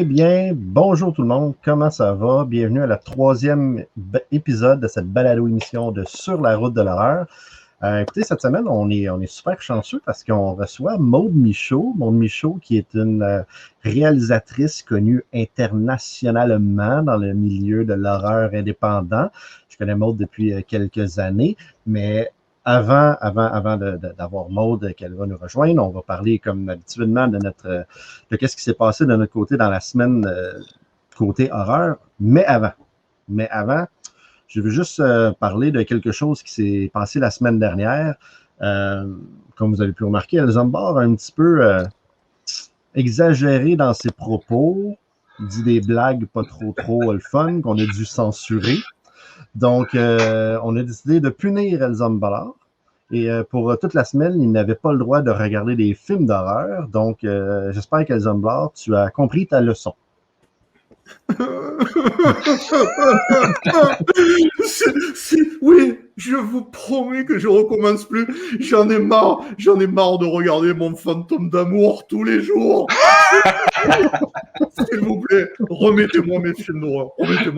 bien, bonjour tout le monde, comment ça va? Bienvenue à la troisième épisode de cette balado-émission de Sur la route de l'horreur. Écoutez, cette semaine, on est super chanceux parce qu'on reçoit Maude Michaud. Maude Michaud, qui est une réalisatrice connue internationalement dans le milieu de l'horreur indépendant. Je connais Maude depuis quelques années, mais avant d'avoir Maude qu'elle va nous rejoindre, on va parler comme habituellement de qu'est-ce qui s'est passé de notre côté dans la semaine côté horreur. Mais avant, je veux juste parler de quelque chose qui s'est passé la semaine dernière. Comme vous avez pu remarquer, Elzumbar a un petit peu exagéré dans ses propos, dit des blagues pas trop le fun qu'on a dû censurer. Donc, on a décidé de punir Elzumbar. Et pour toute la semaine, il n'avait pas le droit de regarder des films d'horreur. Donc, j'espère qu'Elzumbar, tu as compris ta leçon. Oui, je vous promets que je recommence plus. J'en ai marre de regarder mon fantôme d'amour tous les jours. S'il vous plaît, remettez-moi mes films d'horreur. Je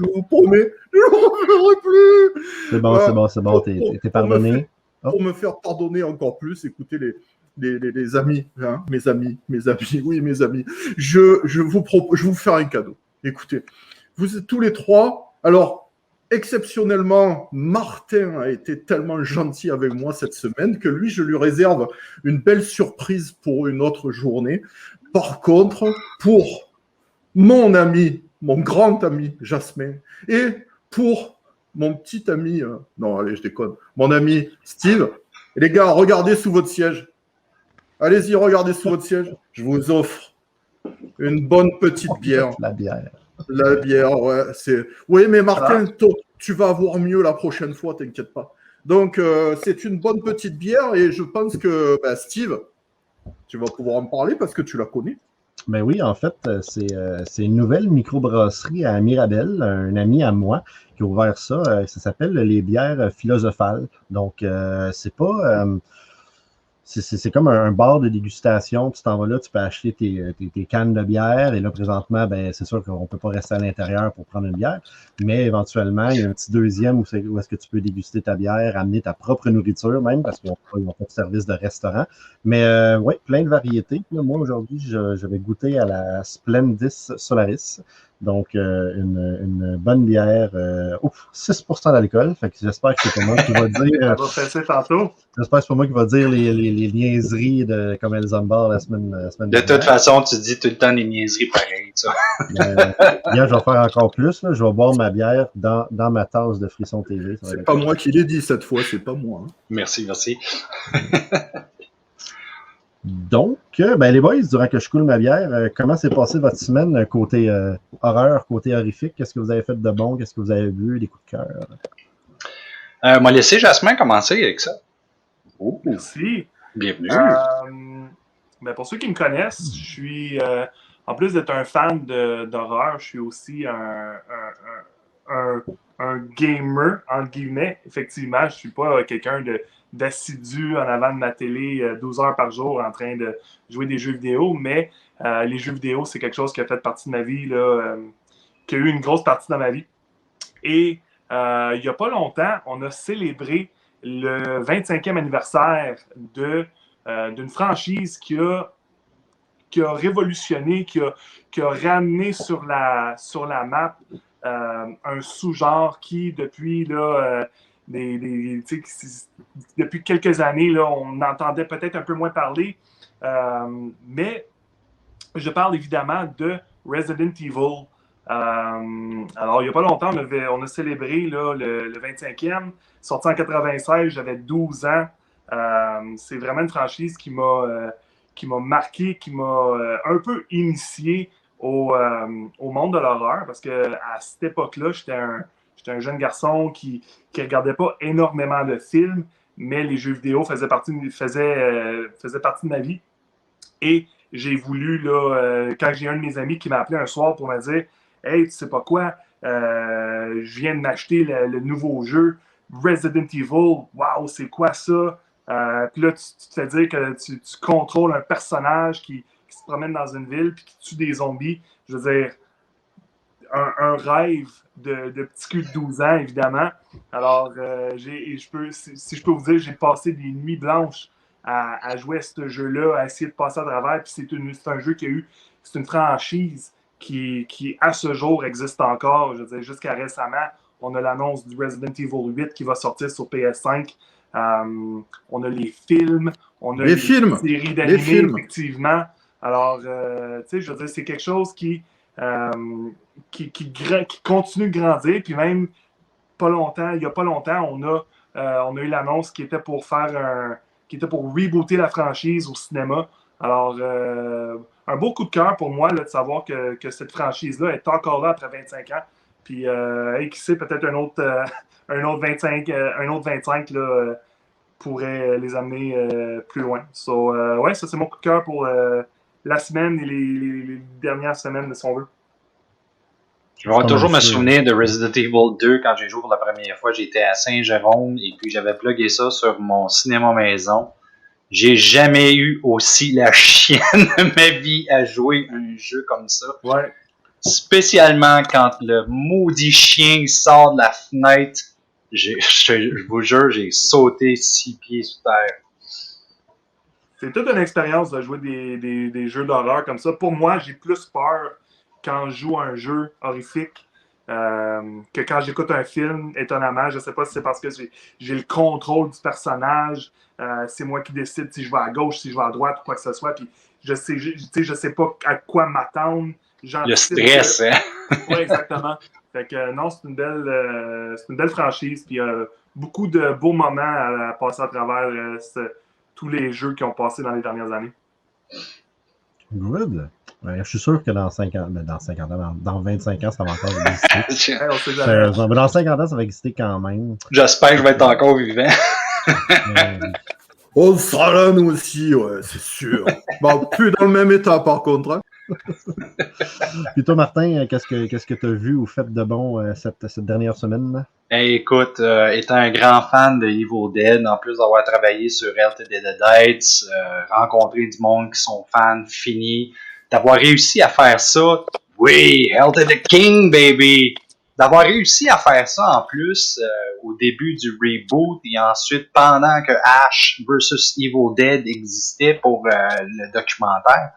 vous promets, je ne reverrai plus. C'est bon, t'es pardonné. Pour me faire pardonner encore plus, écoutez les amis, hein, mes amis, oui, mes amis. Je vous fais un cadeau. Écoutez, vous êtes tous les trois. Alors, exceptionnellement, Martin a été tellement gentil avec moi cette semaine que lui, je lui réserve une belle surprise pour une autre journée. Par contre, pour mon ami, mon grand ami Jasmin, et pour mon petit ami, non, allez, je déconne, mon ami Steve, les gars, regardez sous votre siège. Allez-y, regardez sous votre siège. Je vous offre une bonne petite bière. La bière. La bière, ouais. Oui, mais Martin, tu vas avoir mieux la prochaine fois, t'inquiète pas. Donc, c'est une bonne petite bière et je pense que Steve, tu vas pouvoir en parler parce que tu la connais. Ben oui, en fait, c'est une nouvelle microbrasserie à Mirabel, un ami à moi qui a ouvert ça. Ça s'appelle les bières philosophales. Donc, c'est pas... c'est comme un bar de dégustation. Tu t'en vas là, tu peux acheter tes cannes de bière. Et là, présentement, ben, c'est sûr qu'on ne peut pas rester à l'intérieur pour prendre une bière. Mais éventuellement, il y a un petit deuxième où est-ce que tu peux déguster ta bière, amener ta propre nourriture même, parce qu'ils n'ont pas de service de restaurant. Mais oui, plein de variétés. Là, moi, aujourd'hui, je vais goûter à la Splendis Solaris. Donc, une bonne bière. 6% d'alcool. Fait que j'espère que c'est pas moi qui va dire... Ça va passer tantôt. J'espère que c'est pas moi qui va dire les niaiseries comme Elzumbar la semaine De toute façon, tu dis tout le temps des niaiseries pareilles, ça. Bien, je vais faire encore plus. Là. Je vais boire ma bière dans ma tasse de Frisson TV. C'est pas moi qui l'ai dit cette fois, c'est pas moi. Hein. Merci. Donc, les boys, durant que je coule ma bière, comment s'est passée votre semaine côté horreur, côté horrifique? Qu'est-ce que vous avez fait de bon? Qu'est-ce que vous avez vu? Des coups de cœur? M'a laissé Jasmin commencer avec ça. Oh. Merci. Bienvenue. Pour ceux qui me connaissent, je suis, en plus d'être un fan d'horreur, je suis aussi un gamer, entre guillemets. Effectivement, je ne suis pas quelqu'un d'assidu en avant de ma télé 12 heures par jour en train de jouer des jeux vidéo, mais les jeux vidéo, c'est quelque chose qui a fait partie de ma vie, là, qui a eu une grosse partie dans ma vie. Et il n'y a pas longtemps, on a célébré le 25e anniversaire d'une franchise qui a révolutionné, qui a ramené sur la map un sous-genre qui, depuis là, depuis quelques années, là, on entendait peut-être un peu moins parler, mais je parle évidemment de Resident Evil. Alors, il n'y a pas longtemps, on a célébré là, le 25e, sorti en 96, j'avais 12 ans. C'est vraiment une franchise qui m'a marqué, qui m'a un peu initié au monde de l'horreur, parce qu'à cette époque-là, j'étais un jeune garçon qui ne regardait pas énormément de films, mais les jeux vidéo faisaient partie de ma vie. Et j'ai voulu, là, quand j'ai un de mes amis qui m'a appelé un soir pour me dire « Hey, tu sais pas quoi, je viens de m'acheter le nouveau jeu Resident Evil. Wow, c'est quoi ça? » Puis là, tu te fais dire que tu contrôles un personnage qui qui se promène dans une ville puis qui tue des zombies. Je veux dire, un rêve de petit cul de 12 ans, évidemment. Alors, si je peux vous dire, j'ai passé des nuits blanches à jouer à ce jeu-là, à essayer de passer à travers. Puis c'est un jeu c'est une franchise qui, à ce jour, existe encore. Je veux dire, jusqu'à récemment, on a l'annonce du Resident Evil 8 qui va sortir sur PS5. On a les films, on a les séries d'animés, effectivement. Alors, tu sais, je veux dire, c'est quelque chose qui continue de grandir. Puis même, il n'y a pas longtemps, on a eu l'annonce qui était pour rebooter la franchise au cinéma. Alors, un beau coup de cœur pour moi là, de savoir que cette franchise-là est encore là après 25 ans. Puis, qui sait, peut-être un autre 25 là, pourrait les amener plus loin. Ouais, ça, c'est mon coup de cœur pour la semaine et les dernières semaines, si on veut. Je vais toujours me souvenir de Resident Evil 2 quand j'ai joué pour la première fois. J'étais à Saint-Jérôme et puis j'avais plugué ça sur mon cinéma maison. J'ai jamais eu aussi la chienne de ma vie à jouer un jeu comme ça. Ouais. Spécialement quand le maudit chien sort de la fenêtre. Je vous jure, j'ai sauté 6 pieds sous terre. C'est toute une expérience de jouer des jeux d'horreur comme ça. Pour moi, j'ai plus peur quand je joue à un jeu horrifique que quand j'écoute un film, étonnamment. Je ne sais pas si c'est parce que j'ai le contrôle du personnage. C'est moi qui décide si je vais à gauche, si je vais à droite ou quoi que ce soit. Puis je sais pas à quoi m'attendre. Le stress, hein? Oui, exactement. Fait que non, c'est une belle franchise. Puis beaucoup de beaux moments à passer à travers tous les jeux qui ont passé dans les dernières années. Good. Ouais, je suis sûr que dans 50 ans, dans 25 ans, ça va encore exister. Sérieusement, mais dans 50 ans, ça va exister quand même. J'espère que je vais être encore vivant. On sera là, nous aussi, ouais, c'est sûr. Bon, plus dans le même état, par contre. Hein. Puis toi, Martin, qu'est-ce que tu as vu ou fait de bon cette dernière semaine? Hey, écoute, étant un grand fan de Evil Dead, en plus d'avoir travaillé sur Health the Deadites, rencontré du monde qui sont fans finis, d'avoir réussi à faire ça, oui, Health the King, baby! D'avoir réussi à faire ça en plus au début du reboot et ensuite pendant que Ash vs Evil Dead existait pour le documentaire.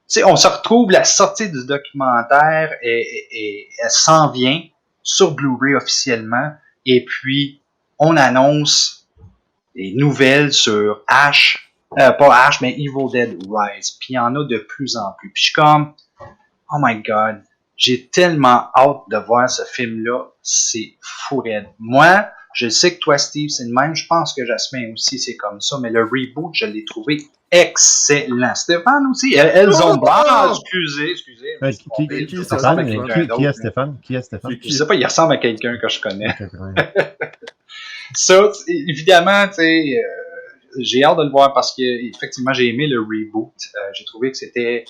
Tu sais, on se retrouve, la sortie du documentaire et elle s'en vient sur Blu-ray officiellement et puis on annonce des nouvelles sur Ash, pas Ash mais Evil Dead Rise, puis il y en a de plus en plus. Puis je suis comme, oh my god, j'ai tellement hâte de voir ce film-là, c'est fou raide. Moi, je sais que toi Steve c'est le même, je pense que Jasmin aussi c'est comme ça, mais le reboot je l'ai trouvé excellent. Stéphane aussi. Elles ont excusez. Qui est Stéphane? Je sais pas, il ressemble à quelqu'un que je connais. Ça, évidemment, tu sais, j'ai hâte de le voir parce que effectivement, j'ai aimé le reboot. J'ai trouvé que c'était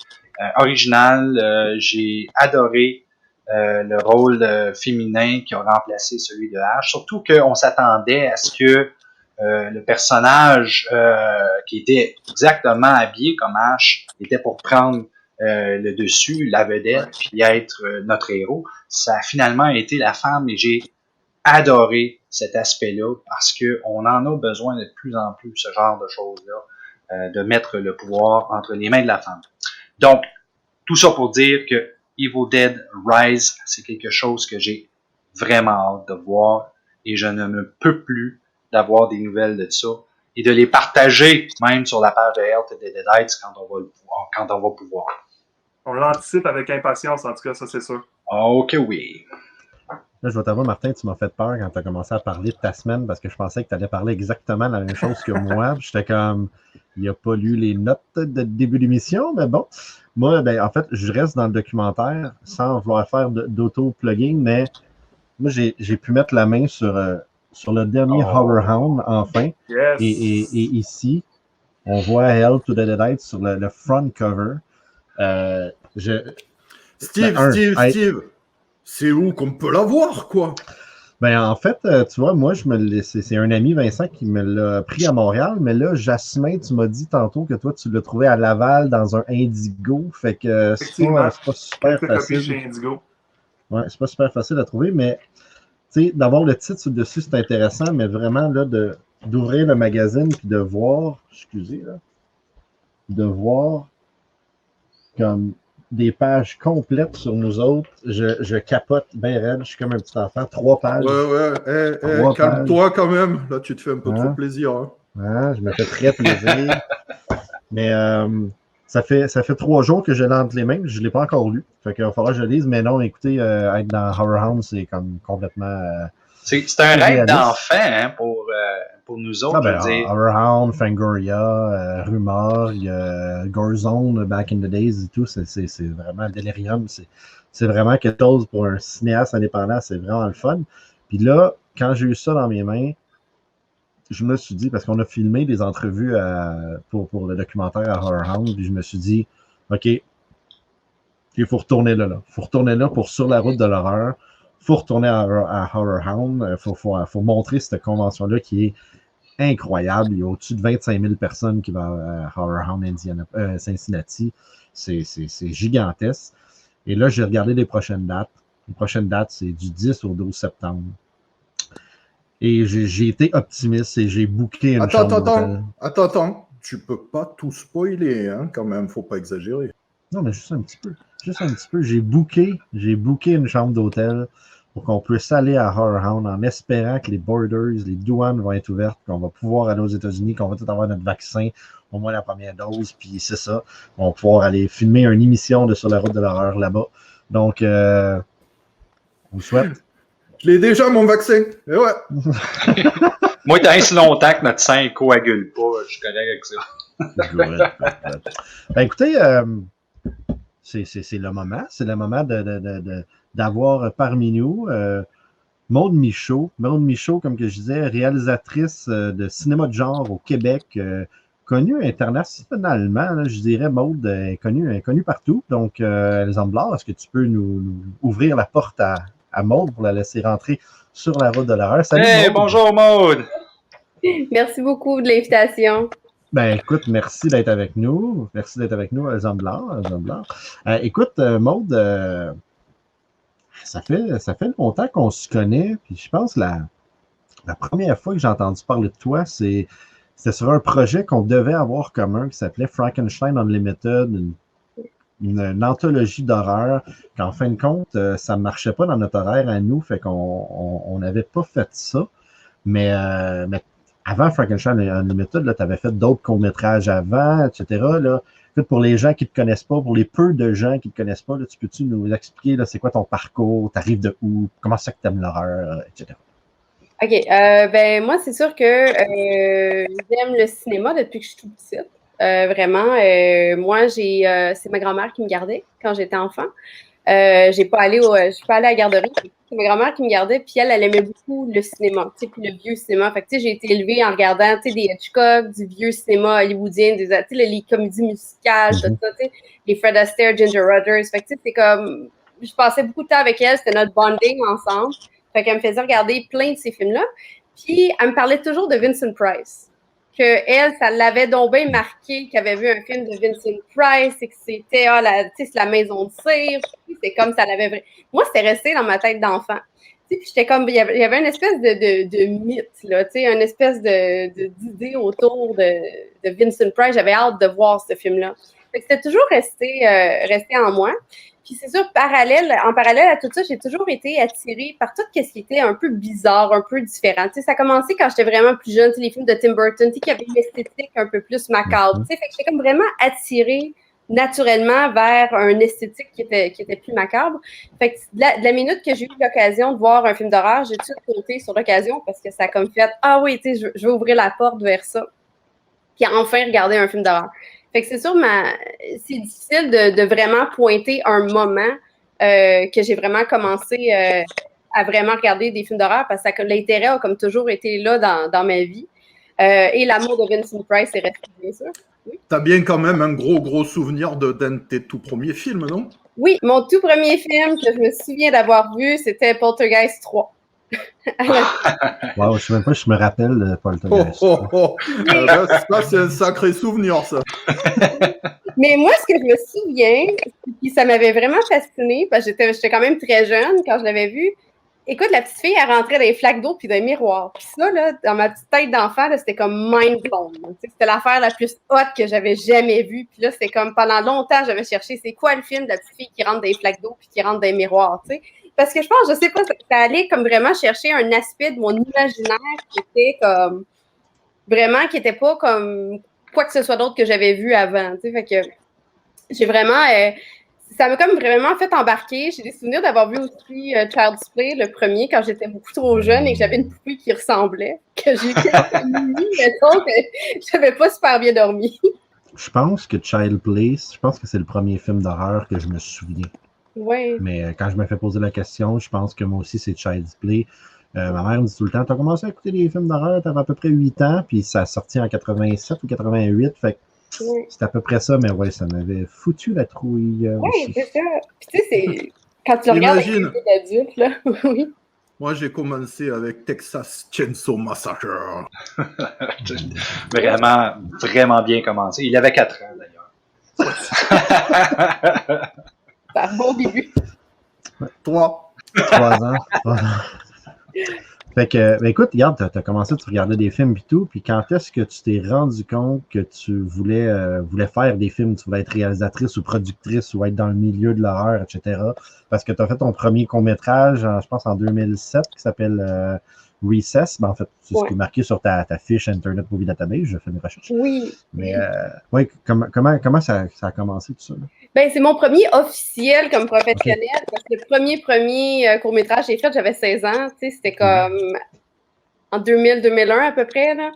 original. J'ai adoré le rôle féminin qui a remplacé celui de Ash. Surtout qu'on s'attendait à ce que le personnage qui était exactement habillé comme Ash était pour prendre le dessus, la vedette, puis être notre héros. Ça a finalement été la femme et j'ai adoré cet aspect-là parce que on en a besoin de plus en plus, ce genre de choses-là, de mettre le pouvoir entre les mains de la femme. Donc, tout ça pour dire que Evil Dead Rise, c'est quelque chose que j'ai vraiment hâte de voir et je ne me peux plus d'avoir des nouvelles de ça et de les partager même sur la page de Health the Deadites quand on va pouvoir. On l'anticipe avec impatience, en tout cas, ça c'est sûr. Ok, oui. Là, je vais t'avouer, Martin, tu m'as fait peur quand tu as commencé à parler de ta semaine parce que je pensais que tu allais parler exactement la même chose que moi. J'étais comme, il n'a pas lu les notes de début d'émission, mais bon. Moi, ben, en fait, je reste dans le documentaire sans vouloir faire d'auto-plugging, mais moi, j'ai pu mettre la main sur le dernier Horror Hound, enfin. Yes. Et ici, on voit Hell to the Deadites sur le front cover. Steve, c'est où qu'on peut la voir, quoi? Ben, en fait, tu vois, moi, c'est un ami, Vincent, qui me l'a pris à Montréal, mais là, Jasmin, tu m'as dit tantôt que toi, tu l'as trouvé à Laval dans un Indigo, fait que Effectivement, c'est pas super quelques copies facile. chez Indigo. Ouais, c'est pas super facile à trouver, mais tu sais, d'avoir le titre sur le dessus, c'est intéressant, mais vraiment, là, d'ouvrir le magazine puis de voir, excusez, là, de voir comme des pages complètes sur nous autres, je capote bien raide, je suis comme un petit enfant, 3 pages. Ouais, 3 calme-toi quand même. Là, tu te fais un peu trop Hein? plaisir. Hein. Je me fais très plaisir. Mais ça fait 3 jours que je l'ai entre les mains, je ne l'ai pas encore lu. Fait qu'il va falloir que je le lise, mais non, écoutez, être dans Horror Hound, c'est comme complètement C'est un rêve surréaliste. d'enfant hein, pour nous autres, Ah je ben, veux dire. Horror Hound, Fangoria, Rumor, il y a Gorzone, Back in the Days et tout, c'est vraiment Delirium. C'est vraiment quelque chose pour un cinéaste indépendant, c'est vraiment le fun. Puis là, quand j'ai eu ça dans mes mains, je me suis dit, parce qu'on a filmé des entrevues pour le documentaire à Horror Hound, puis je me suis dit, OK, il faut retourner là. Il faut retourner là pour Sur la route de l'horreur. Il faut retourner à Horror Hound. Il faut montrer cette convention-là qui est incroyable. Il y a au-dessus de 25 000 personnes qui vont à Horror Hound Cincinnati. C'est gigantesque. Et là, j'ai regardé les prochaines dates. Les prochaines dates, c'est du 10 au 12 septembre. Et j'ai été optimiste et j'ai booké une chambre d'hôtel. Attends. Tu peux pas tout spoiler, hein, quand même. Faut pas exagérer. Non, mais juste un petit peu. Juste un petit peu. J'ai booké une chambre d'hôtel pour qu'on puisse aller à Horror Hound en espérant que les borders, les douanes vont être ouvertes, qu'on va pouvoir aller aux États-Unis, qu'on va tout avoir notre vaccin, au moins la première dose, puis c'est ça. On va pouvoir aller filmer une émission de Sur la route de l'horreur là-bas. Donc, on vous souhaite. Je l'ai déjà, mon vaccin. Et ouais. Moi, tant si longtemps que notre sang ne coagule pas, je suis correct avec ça. Ben, écoutez, c'est le moment. C'est le moment d'avoir parmi nous Maude Michaud. Maude Michaud, comme que je disais, réalisatrice de cinéma de genre au Québec, connue internationalement. Là, je dirais, Maude est connue partout. Donc, Alexandre Blard, est-ce que tu peux nous ouvrir la porte à Maude pour la laisser rentrer sur la route de l'horreur? Salut, hey, Maude. bonjour Maude! Merci beaucoup de l'invitation. Ben, écoute, merci d'être avec nous. Merci d'être avec nous, Alexandre Blard. Écoute, Maude, ça fait longtemps qu'on se connaît, puis je pense que la première fois que j'ai entendu parler de toi, c'était sur un projet qu'on devait avoir commun qui s'appelait Frankenstein Unlimited, une anthologie d'horreur, qu'en fin de compte, ça ne marchait pas dans notre horaire à nous, fait qu'on n'avait pas fait ça. Mais avant Frankenstein Unlimited, tu avais fait d'autres courts-métrages avant, etc. Là. Pour les gens qui ne te connaissent pas, pour les peu de gens qui ne te connaissent pas, là, peux-tu nous expliquer c'est quoi ton parcours, tu arrives de où, comment ça que tu aimes l'horreur, etc. OK. Ben moi, c'est sûr que j'aime le cinéma depuis que je suis toute petite. Vraiment. Moi, c'est ma grand-mère qui me gardait quand j'étais enfant. Je suis pas allée à la garderie. C'est ma grand-mère qui me gardait, puis elle aimait beaucoup le cinéma, tu sais, puis le vieux cinéma. Fait que, tu sais, j'ai été élevée en regardant, tu sais, des Hitchcock, du vieux cinéma hollywoodien, tu sais, les comédies musicales, tout ça, tu sais, les Fred Astaire, Ginger Rogers. Fait que, tu sais, c'est comme, je passais beaucoup de temps avec elle, c'était notre bonding ensemble. Fait qu'elle me faisait regarder plein de ces films-là. Puis, elle me parlait toujours de Vincent Price. Que elle, ça l'avait donc bien marqué qu'elle avait vu un film de Vincent Price et que c'était la maison de cire. C'est comme ça l'avait. Moi, c'était resté dans ma tête d'enfant. Puis j'étais comme, il y avait une espèce de mythe, là, une espèce d'idée autour de Vincent Price. J'avais hâte de voir ce film-là. C'était toujours resté en moi. Puis c'est sûr, en parallèle à tout ça, j'ai toujours été attirée par tout ce qui était un peu bizarre, un peu différent. Ça a commencé quand j'étais vraiment plus jeune, les films de Tim Burton, qui avaient une esthétique un peu plus macabre. Fait que j'étais comme vraiment attirée naturellement vers une esthétique qui était plus macabre. Fait que de la minute que j'ai eu l'occasion de voir un film d'horreur, j'ai tout de suite sauté sur l'occasion parce que ça a comme fait « Ah oui, je vais ouvrir la porte vers ça. » Puis enfin regarder un film d'horreur. Fait que c'est sûr, c'est difficile de vraiment pointer un moment que j'ai vraiment commencé à vraiment regarder des films d'horreur parce que l'intérêt a comme toujours été là dans ma vie. Et l'amour de Vincent Price est resté, bien sûr. Oui. T'as bien quand même un gros souvenir d'un de tes tout premiers films, non? Oui, mon tout premier film que je me souviens d'avoir vu, c'était Poltergeist 3. Wow, je sais même pas si je me rappelle de Oh, Poltergeist. oh, oh. Ça, c'est un sacré souvenir, ça. Mais moi, ce que je me souviens, puis ça m'avait vraiment fascinée, parce que j'étais quand même très jeune quand je l'avais vu. Écoute, la petite fille, elle rentrait dans les flaques d'eau puis dans les miroirs. Puis ça, là, dans ma petite tête d'enfant, là, c'était comme mind blown. C'était l'affaire la plus hot que j'avais jamais vue. Puis là, c'était comme pendant longtemps, j'avais cherché c'est quoi le film de la petite fille qui rentre dans les flaques d'eau puis qui rentre dans les miroirs, tu sais. Parce que je pense, je sais pas, ça allait comme vraiment chercher un aspect de mon imaginaire qui était comme vraiment, qui était pas comme quoi que ce soit d'autre que j'avais vu avant, tu sais. Fait que j'ai vraiment, ça m'a comme vraiment fait embarquer. J'ai des souvenirs d'avoir vu aussi Child's Play, le premier, quand j'étais beaucoup trop jeune et que j'avais une poupée qui ressemblait, que j'ai fait nuit, mettons, que j'avais pas super bien dormi. Je pense que Child Play, je pense que c'est le premier film d'horreur que je me souviens. Ouais. Mais quand je me fais poser la question, je pense que moi aussi, c'est Child's Play. Ma mère me dit tout le temps, t'as commencé à écouter des films d'horreur, t'avais à peu près 8 ans, puis ça a sorti en 87 ou 88, fait que c'est à peu près ça, mais ouais, ça m'avait foutu la trouille Oui, aussi. c'est ça. Puis tu sais, c'est quand tu le regardes avec Imagine. des adultes, là, oui. Moi, j'ai commencé avec Texas Chainsaw Massacre. Vraiment, vraiment bien commencé. Il avait 4 ans, d'ailleurs. C'est un bon début. 3. 3 ans. Fait que, ben écoute, regarde, t'as commencé, tu regardais des films et tout, puis quand est-ce que tu t'es rendu compte que tu voulais faire des films, tu voulais être réalisatrice ou productrice ou être dans le milieu de l'horreur, etc. Parce que tu as fait ton premier court-métrage, je pense en 2007, qui s'appelle Recess. Ben, en fait, c'est ce qui est marqué sur ta fiche Internet Movie Database, je fais mes recherches. Oui. Mais ouais, comment ça a commencé tout ça? Là? Ben, c'est mon premier officiel comme professionnel, parce que le premier court-métrage que j'ai fait, j'avais 16 ans, tu sais, c'était comme en 2000-2001 à peu près, là.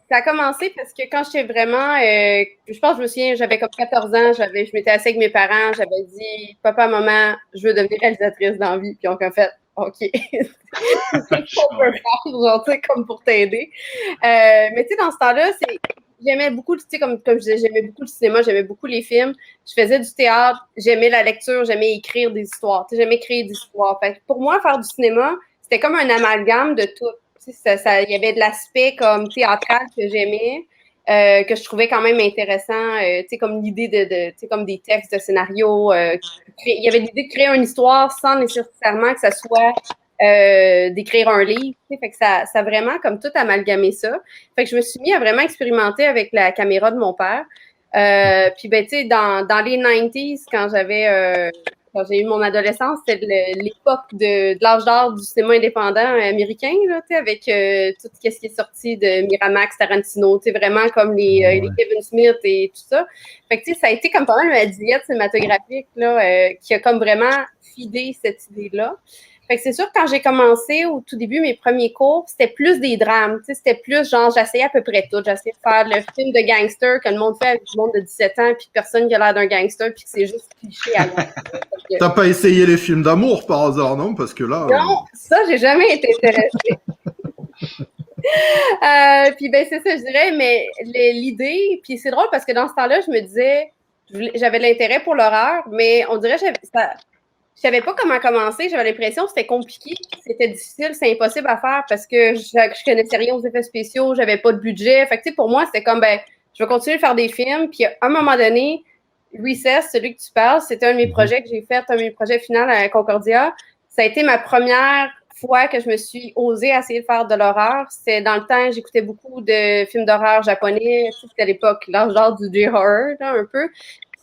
Ça a commencé parce que quand j'étais vraiment, je pense que je me souviens, j'avais comme 14 ans, je m'étais assise avec mes parents, j'avais dit, papa, maman, je veux devenir réalisatrice dans la vie, puis on a fait, OK, c'est ce qu'on peut faire, genre, tu sais, comme pour t'aider. Mais tu sais, dans ce temps-là, j'aimais beaucoup, tu sais, comme je disais, j'aimais beaucoup le cinéma, j'aimais beaucoup les films. Je faisais du théâtre, j'aimais la lecture, j'aimais écrire des histoires. Tu sais, j'aimais créer des histoires. Fait que pour moi, faire du cinéma, c'était comme un amalgame de tout. Tu sais, il y avait de l'aspect comme théâtral que j'aimais, que je trouvais quand même intéressant. Tu sais, comme l'idée tu sais, comme des textes de scénario. Il y avait l'idée de créer une histoire sans nécessairement que ça soit d'écrire un livre. Tu sais, fait que ça a vraiment comme tout amalgamé ça. Fait que je me suis mis à vraiment expérimenter avec la caméra de mon père. Puis, ben, tu sais, dans les 90s, quand j'ai eu mon adolescence, c'était l'époque de l'âge d'or du cinéma indépendant américain, là, tu sais, avec tout ce qui est sorti de Miramax, Tarantino, tu sais, vraiment comme les Kevin Smith et tout ça. Fait que, tu sais, ça a été comme pas mal ma diète cinématographique, là, qui a comme vraiment fidé cette idée-là. Fait que c'est sûr que quand j'ai commencé au tout début, mes premiers cours, c'était plus des drames. C'était plus genre, j'essayais à peu près tout. J'essayais de faire le film de gangster que le monde fait avec du monde de 17 ans, puis personne qui a l'air d'un gangster, puis que c'est juste cliché à l'heure. T'as pas essayé les films d'amour par hasard, non? Parce que là. Non, ça, j'ai jamais été intéressée. Puis ben c'est ça, je dirais, mais l'idée, puis c'est drôle parce que dans ce temps-là, je me disais, j'avais de l'intérêt pour l'horreur, mais on dirait que je savais pas comment commencer. J'avais l'impression que c'était compliqué, c'était difficile, c'est impossible à faire parce que je connaissais rien aux effets spéciaux, j'avais pas de budget. Fait que, tu sais, pour moi, c'était comme, ben, je vais continuer de faire des films. Puis, à un moment donné, Recess, celui que tu parles, c'était un de mes projets que j'ai fait, un de mes projets finaux à Concordia. Ça a été ma première fois que je me suis osée essayer de faire de l'horreur. C'était dans le temps, j'écoutais beaucoup de films d'horreur japonais. C'était à l'époque, l'âge d'or du J-horror, un peu.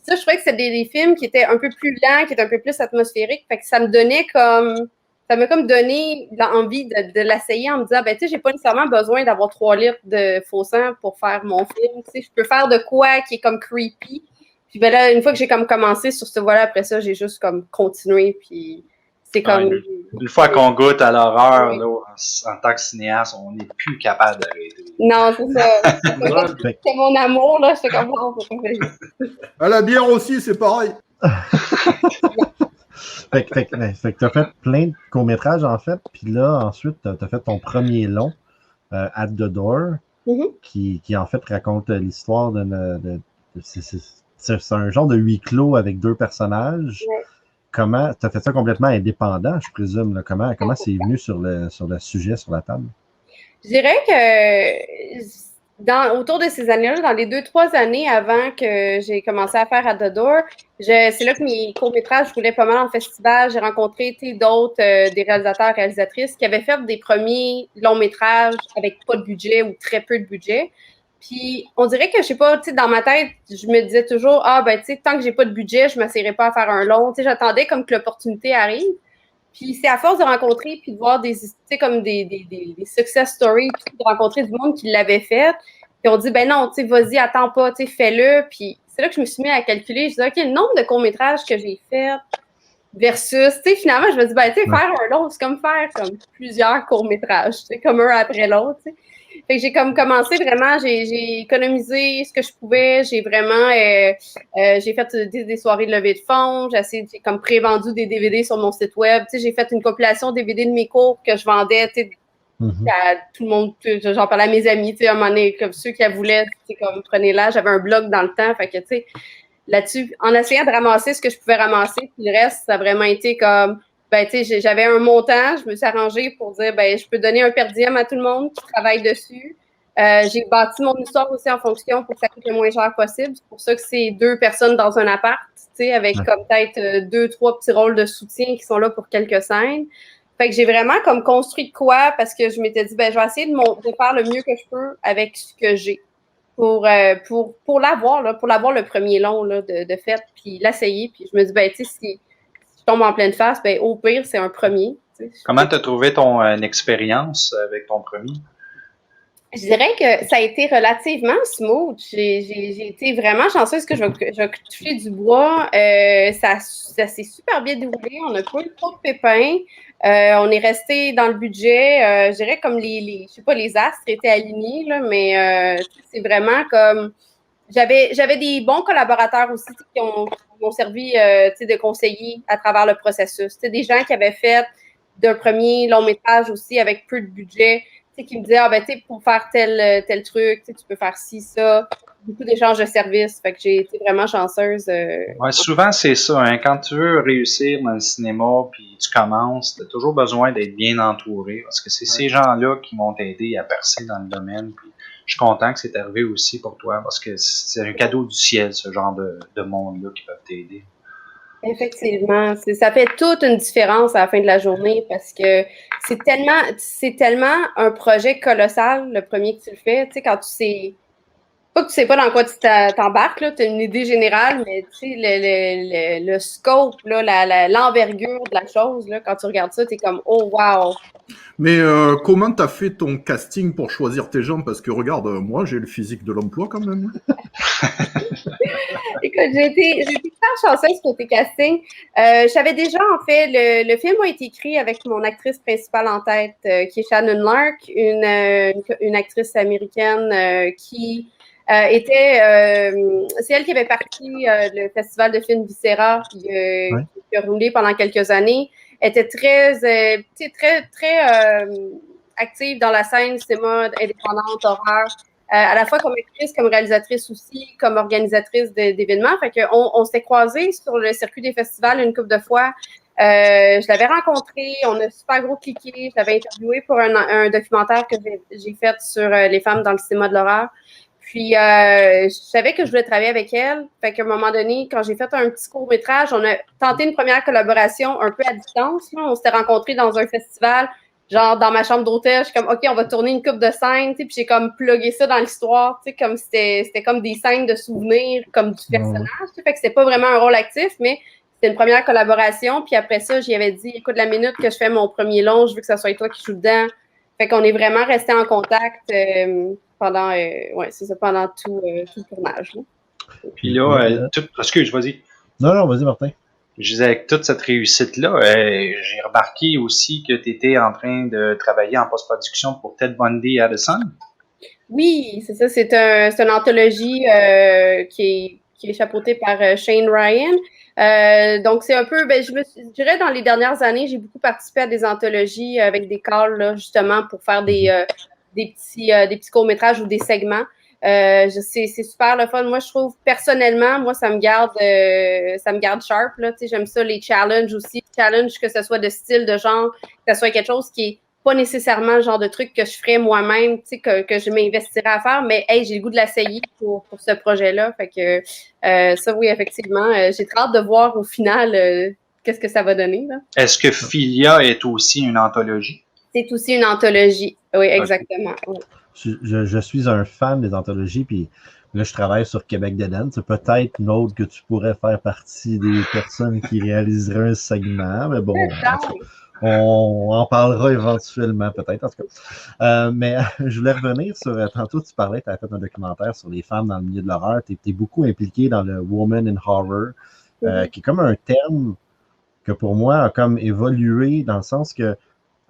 Ça, je trouvais que c'était des films qui étaient un peu plus lents, qui étaient un peu plus atmosphériques. Fait que ça m'a comme donné l'envie de l'essayer en me disant, ben, tu sais, j'ai pas nécessairement besoin d'avoir 3 litres de faux sang pour faire mon film. Tu sais, je peux faire de quoi qui est comme creepy. Puis ben là, une fois que j'ai comme commencé sur ce volet, après ça, j'ai juste comme continué. Puis c'est comme. Une fois qu'on goûte à l'horreur, là, en tant que cinéaste, on n'est plus capable d'arrêter. Non, c'est ça. C'est mon amour, là. J'étais comme, oh, à la bière aussi, c'est pareil. Fait que tu as fait plein de courts-métrages, en fait. Puis là, ensuite, tu as fait ton premier long, At the Door, qui en fait raconte l'histoire c'est un genre de huis clos avec 2 personnages. comment tu as fait ça complètement indépendant, je présume. Là. Comment c'est venu sur le sujet, sur la table? Je dirais que autour de ces années-là, dans les 2-3 années avant que j'ai commencé à faire à The Door, c'est là que mes courts-métrages roulaient pas mal en festival. J'ai rencontré d'autres, des réalisateurs, réalisatrices qui avaient fait des premiers longs-métrages avec pas de budget ou très peu de budget. Puis on dirait que, je sais pas, tu sais, dans ma tête, je me disais toujours, tu sais, tant que j'ai pas de budget, je m'essayerai pas à faire un long. Tu sais, j'attendais comme que l'opportunité arrive. Puis c'est à force de rencontrer puis de voir des success stories, puis de rencontrer du monde qui l'avait fait. Puis on dit, ben non, tu sais, vas-y, attends pas, tu sais, fais-le. Puis c'est là que je me suis mis à calculer. Je disais, OK, le nombre de courts-métrages que j'ai fait versus, tu sais, finalement, je me dis, ben, tu sais, faire un long, c'est comme faire comme plusieurs courts-métrages, tu sais, comme un après l'autre, tu sais. Fait que j'ai comme commencé vraiment, j'ai économisé ce que je pouvais, j'ai vraiment, j'ai fait des soirées de levée de fonds, j'ai comme pré-vendu des DVD sur mon site web, tu sais, j'ai fait une compilation DVD de mes cours que je vendais, tu sais, à tout le monde, j'en parlais à mes amis, tu sais, à un moment donné, comme ceux qui voulaient, tu sais, comme prenez-la, j'avais un blog dans le temps, fait que, tu sais, là-dessus, en essayant de ramasser ce que je pouvais ramasser, puis le reste, ça a vraiment été comme, ben, tu sais, j'avais un montant, je me suis arrangée pour dire, ben, je peux donner un per diem à tout le monde qui travaille dessus. J'ai bâti mon histoire aussi en fonction pour que ça coûte le moins cher possible. C'est pour ça que c'est 2 personnes dans un appart, tu sais, avec comme peut-être 2-3 petits rôles de soutien qui sont là pour quelques scènes. Fait que j'ai vraiment comme construit de quoi parce que je m'étais dit, ben, je vais essayer de faire le mieux que je peux avec ce que j'ai. Pour l'avoir, là, pour l'avoir le premier long là, de fait, puis l'essayer. Puis je me dis, ben, tu sais, si je tombe en pleine face, ben, au pire, c'est un premier. Comment tu as trouvé ton expérience avec ton premier? Je dirais que ça a été relativement smooth. J'ai été vraiment chanceuse que je vais toucher du bois. Ça s'est super bien déroulé. On n'a pas eu trop de pépins. On est resté dans le budget. Je dirais comme je sais pas, les astres étaient alignés, là, mais c'est vraiment comme j'avais des bons collaborateurs aussi qui m'ont servi de conseiller à travers le processus. Des gens qui avaient fait d'un premier long métrage aussi avec peu de budget, qui me disaient, ben, pour faire tel truc, tu peux faire ci, ça. Beaucoup d'échanges de services. Fait que j'ai été vraiment chanceuse. Ouais, souvent, c'est ça. Hein, quand tu veux réussir dans le cinéma puis tu commences, tu as toujours besoin d'être bien entouré parce que c'est ces gens-là qui vont t'aider à percer dans le domaine. Puis je suis content que c'est arrivé aussi pour toi parce que c'est un cadeau du ciel, ce genre de monde-là qui peuvent t'aider. Effectivement. Ça fait toute une différence à la fin de la journée parce que c'est tellement un projet colossal, le premier que tu le fais. Tu sais, quand tu sais pas que tu sais pas dans quoi tu t'embarques, tu as une idée générale, mais tu sais, le scope, là, l'envergure de la chose, là, quand tu regardes ça, tu es comme oh wow! Mais comment tu as fait ton casting pour choisir tes gens? Parce que regarde, moi j'ai le physique de l'emploi quand même. Écoute, j'ai été super chanceuse côté casting. J'avais déjà, en fait, le film a été écrit avec mon actrice principale en tête, qui est Shannon Lark, une actrice américaine qui c'est elle qui avait parti le festival de films Viscera, qui a roulé pendant quelques années. Elle était très active dans la scène cinéma indépendante, horreur. À la fois comme actrice, comme réalisatrice aussi, comme organisatrice d'événements. Fait qu'on s'était croisés sur le circuit des festivals une couple de fois. Je l'avais rencontrée, on a super gros cliqué. Je l'avais interviewée pour un documentaire que j'ai fait sur les femmes dans le cinéma de l'horreur. Puis, je savais que je voulais travailler avec elle. Fait qu'à un moment donné, quand j'ai fait un petit court-métrage, on a tenté une première collaboration un peu à distance. Là. On s'était rencontrés dans un festival. Genre, dans ma chambre d'hôtel, je suis comme, OK, on va tourner une coupe de scènes, tu sais, puis j'ai comme plugué ça dans l'histoire, tu sais, comme c'était comme des scènes de souvenirs, comme du personnage, tu sais, fait que c'était pas vraiment un rôle actif, mais c'était une première collaboration, puis après ça, j'y avais dit, écoute, la minute que je fais mon premier long, je veux que ça soit toi qui joues dedans. Fait qu'on est vraiment resté en contact pendant tout le tournage. Là. Puis là, excuse, vas-y. Non, vas-y, Martin. Je disais, avec toute cette réussite-là, j'ai remarqué aussi que tu étais en train de travailler en post-production pour Ted Bundy Addison. Oui, c'est ça. C'est une anthologie qui est chapeautée par Shane Ryan. Donc, c'est un peu, je dirais, dans les dernières années, j'ai beaucoup participé à des anthologies avec des calls, là, justement, pour faire des petits courts-métrages ou des segments. C'est super le fun. Moi, je trouve personnellement, moi, ça me garde sharp. Là. J'aime ça, les challenges aussi. Challenge, que ce soit de style, de genre, que ce soit quelque chose qui est pas nécessairement le genre de truc que je ferais moi-même, que je m'investirais à faire, mais hey, j'ai le goût de l'essayer pour ce projet-là. Fait que ça, oui, effectivement. J'ai très hâte de voir au final qu'est-ce que ça va donner. Là. Est-ce que Philia est aussi une anthologie? C'est aussi une anthologie. Oui, exactement. Oui. Je suis un fan des anthologies, puis là, je travaille sur Québec d'Eden. C'est peut-être une autre que tu pourrais faire partie des personnes qui réaliseraient un segment, mais bon, on en parlera éventuellement, peut-être, en tout cas. Mais je voulais revenir sur, tantôt, tu parlais, tu as fait un documentaire sur les femmes dans le milieu de l'horreur. Tu es beaucoup impliqué dans le Woman in Horror, qui est comme un terme que pour moi a comme évolué dans le sens que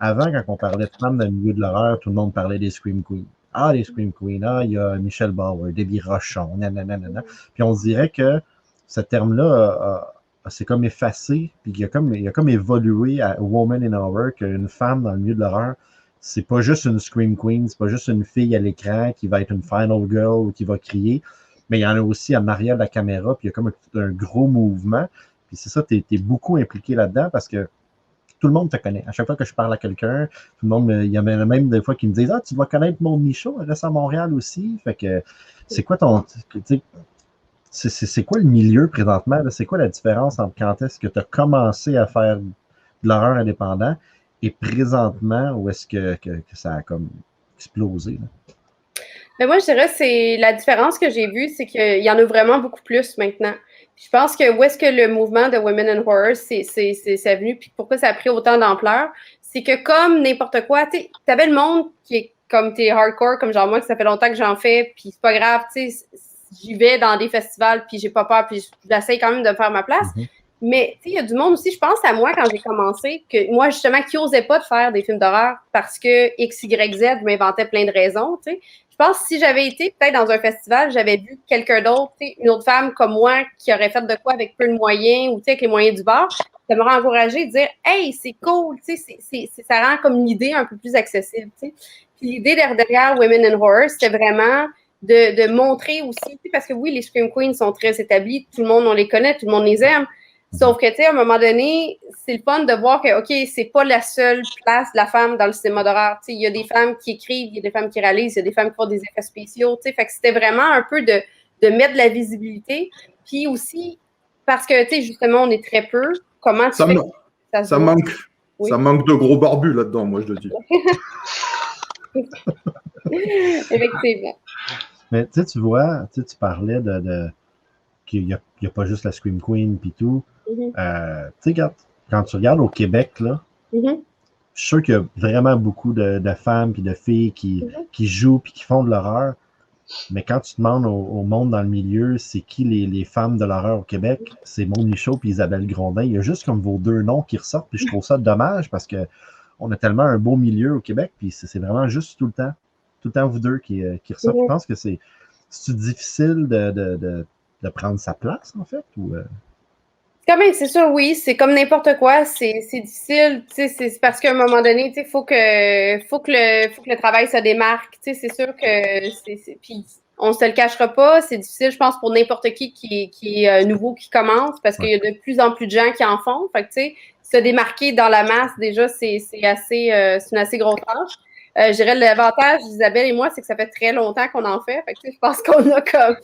avant, quand on parlait de femmes dans le milieu de l'horreur, tout le monde parlait des Scream Queens. Ah, les Scream Queens, ah, il y a Michelle Bauer, Debbie Rochon, nanana. Puis on dirait que ce terme-là c'est comme effacé, puis il a comme évolué à Woman in Horror, qu'une femme dans le milieu de l'horreur, c'est pas juste une Scream Queen, c'est pas juste une fille à l'écran qui va être une Final Girl ou qui va crier, mais il y en a aussi en arrière de la caméra, puis il y a comme un gros mouvement. Puis c'est ça, t'es beaucoup impliqué là-dedans parce que tout le monde te connaît. À chaque fois que je parle à quelqu'un, tout le monde, il y a même des fois qui me disent ah, tu dois connaître Maude Michaud, elle reste à Montréal aussi. Fait que c'est quoi c'est quoi le milieu présentement? C'est quoi la différence entre quand est-ce que tu as commencé à faire de l'horreur indépendant et présentement où est-ce que ça a comme explosé? Là? Mais moi, je dirais c'est la différence que j'ai vue, c'est qu'il y en a vraiment beaucoup plus maintenant. Je pense que où est-ce que le mouvement de Women in Horror c'est venu, puis pourquoi ça a pris autant d'ampleur, c'est que comme n'importe quoi, tu avais le monde qui est comme t'es hardcore, comme genre moi, que ça fait longtemps que j'en fais, puis c'est pas grave, tu sais, j'y vais dans des festivals, puis j'ai pas peur, puis j'essaie quand même de faire ma place. Mais tu sais, il y a du monde aussi, je pense à moi quand j'ai commencé, que moi justement qui osais pas de faire des films d'horreur parce que X, Y, Z, je m'inventais plein de raisons, tu sais. Je pense que si j'avais été peut-être dans un festival, j'avais vu quelqu'un d'autre, une autre femme comme moi qui aurait fait de quoi avec peu de moyens ou avec les moyens du bord, ça m'aurait encouragé de dire hey, c'est cool, ça rend comme l'idée un peu plus accessible. T'sais. Puis l'idée derrière Women in Horror, c'était vraiment de montrer aussi, parce que oui, les Scream Queens sont très établis, tout le monde, on les connaît, tout le monde les aime. Sauf que, tu sais, à un moment donné, c'est le fun de voir que, OK, c'est pas la seule place de la femme dans le cinéma d'horreur. Tu sais, il y a des femmes qui écrivent, il y a des femmes qui réalisent, il y a des femmes qui font des effets spéciaux, tu sais. Fait que c'était vraiment un peu de mettre de la visibilité. Puis aussi, parce que, tu sais, justement, on est très peu, comment tu fais que ça manque, oui. Ça manque de gros barbus là-dedans, moi, je le dis. Effectivement. Mais, tu sais, tu vois, tu parlais qu'il n'y a pas juste la Scream Queen puis tout. Tu sais, quand tu regardes au Québec, là, je suis sûr qu'il y a vraiment beaucoup de femmes puis de filles qui jouent puis qui font de l'horreur. Mais quand tu demandes au monde dans le milieu, c'est qui les femmes de l'horreur au Québec, c'est Maude Michaud puis Isabelle Grondin. Il y a juste comme vos deux noms qui ressortent, puis je trouve ça dommage parce que on a tellement un beau milieu au Québec, puis c'est vraiment juste tout le temps vous deux qui ressortent. Je pense que c'est difficile de prendre sa place, en fait, ou c'est sûr, oui, c'est comme n'importe quoi, c'est difficile, c'est parce qu'à un moment donné, il faut que le travail se démarque, c'est sûr que puis on se le cachera pas, c'est difficile, je pense, pour n'importe qui est nouveau, qui commence, parce qu'il y a de plus en plus de gens qui en font, fait que, tu sais, se démarquer dans la masse, déjà, c'est une assez grosse tâche. Je dirais l'avantage d'Isabelle et moi, c'est que ça fait très longtemps qu'on en fait. Fait que, je pense qu'on a comme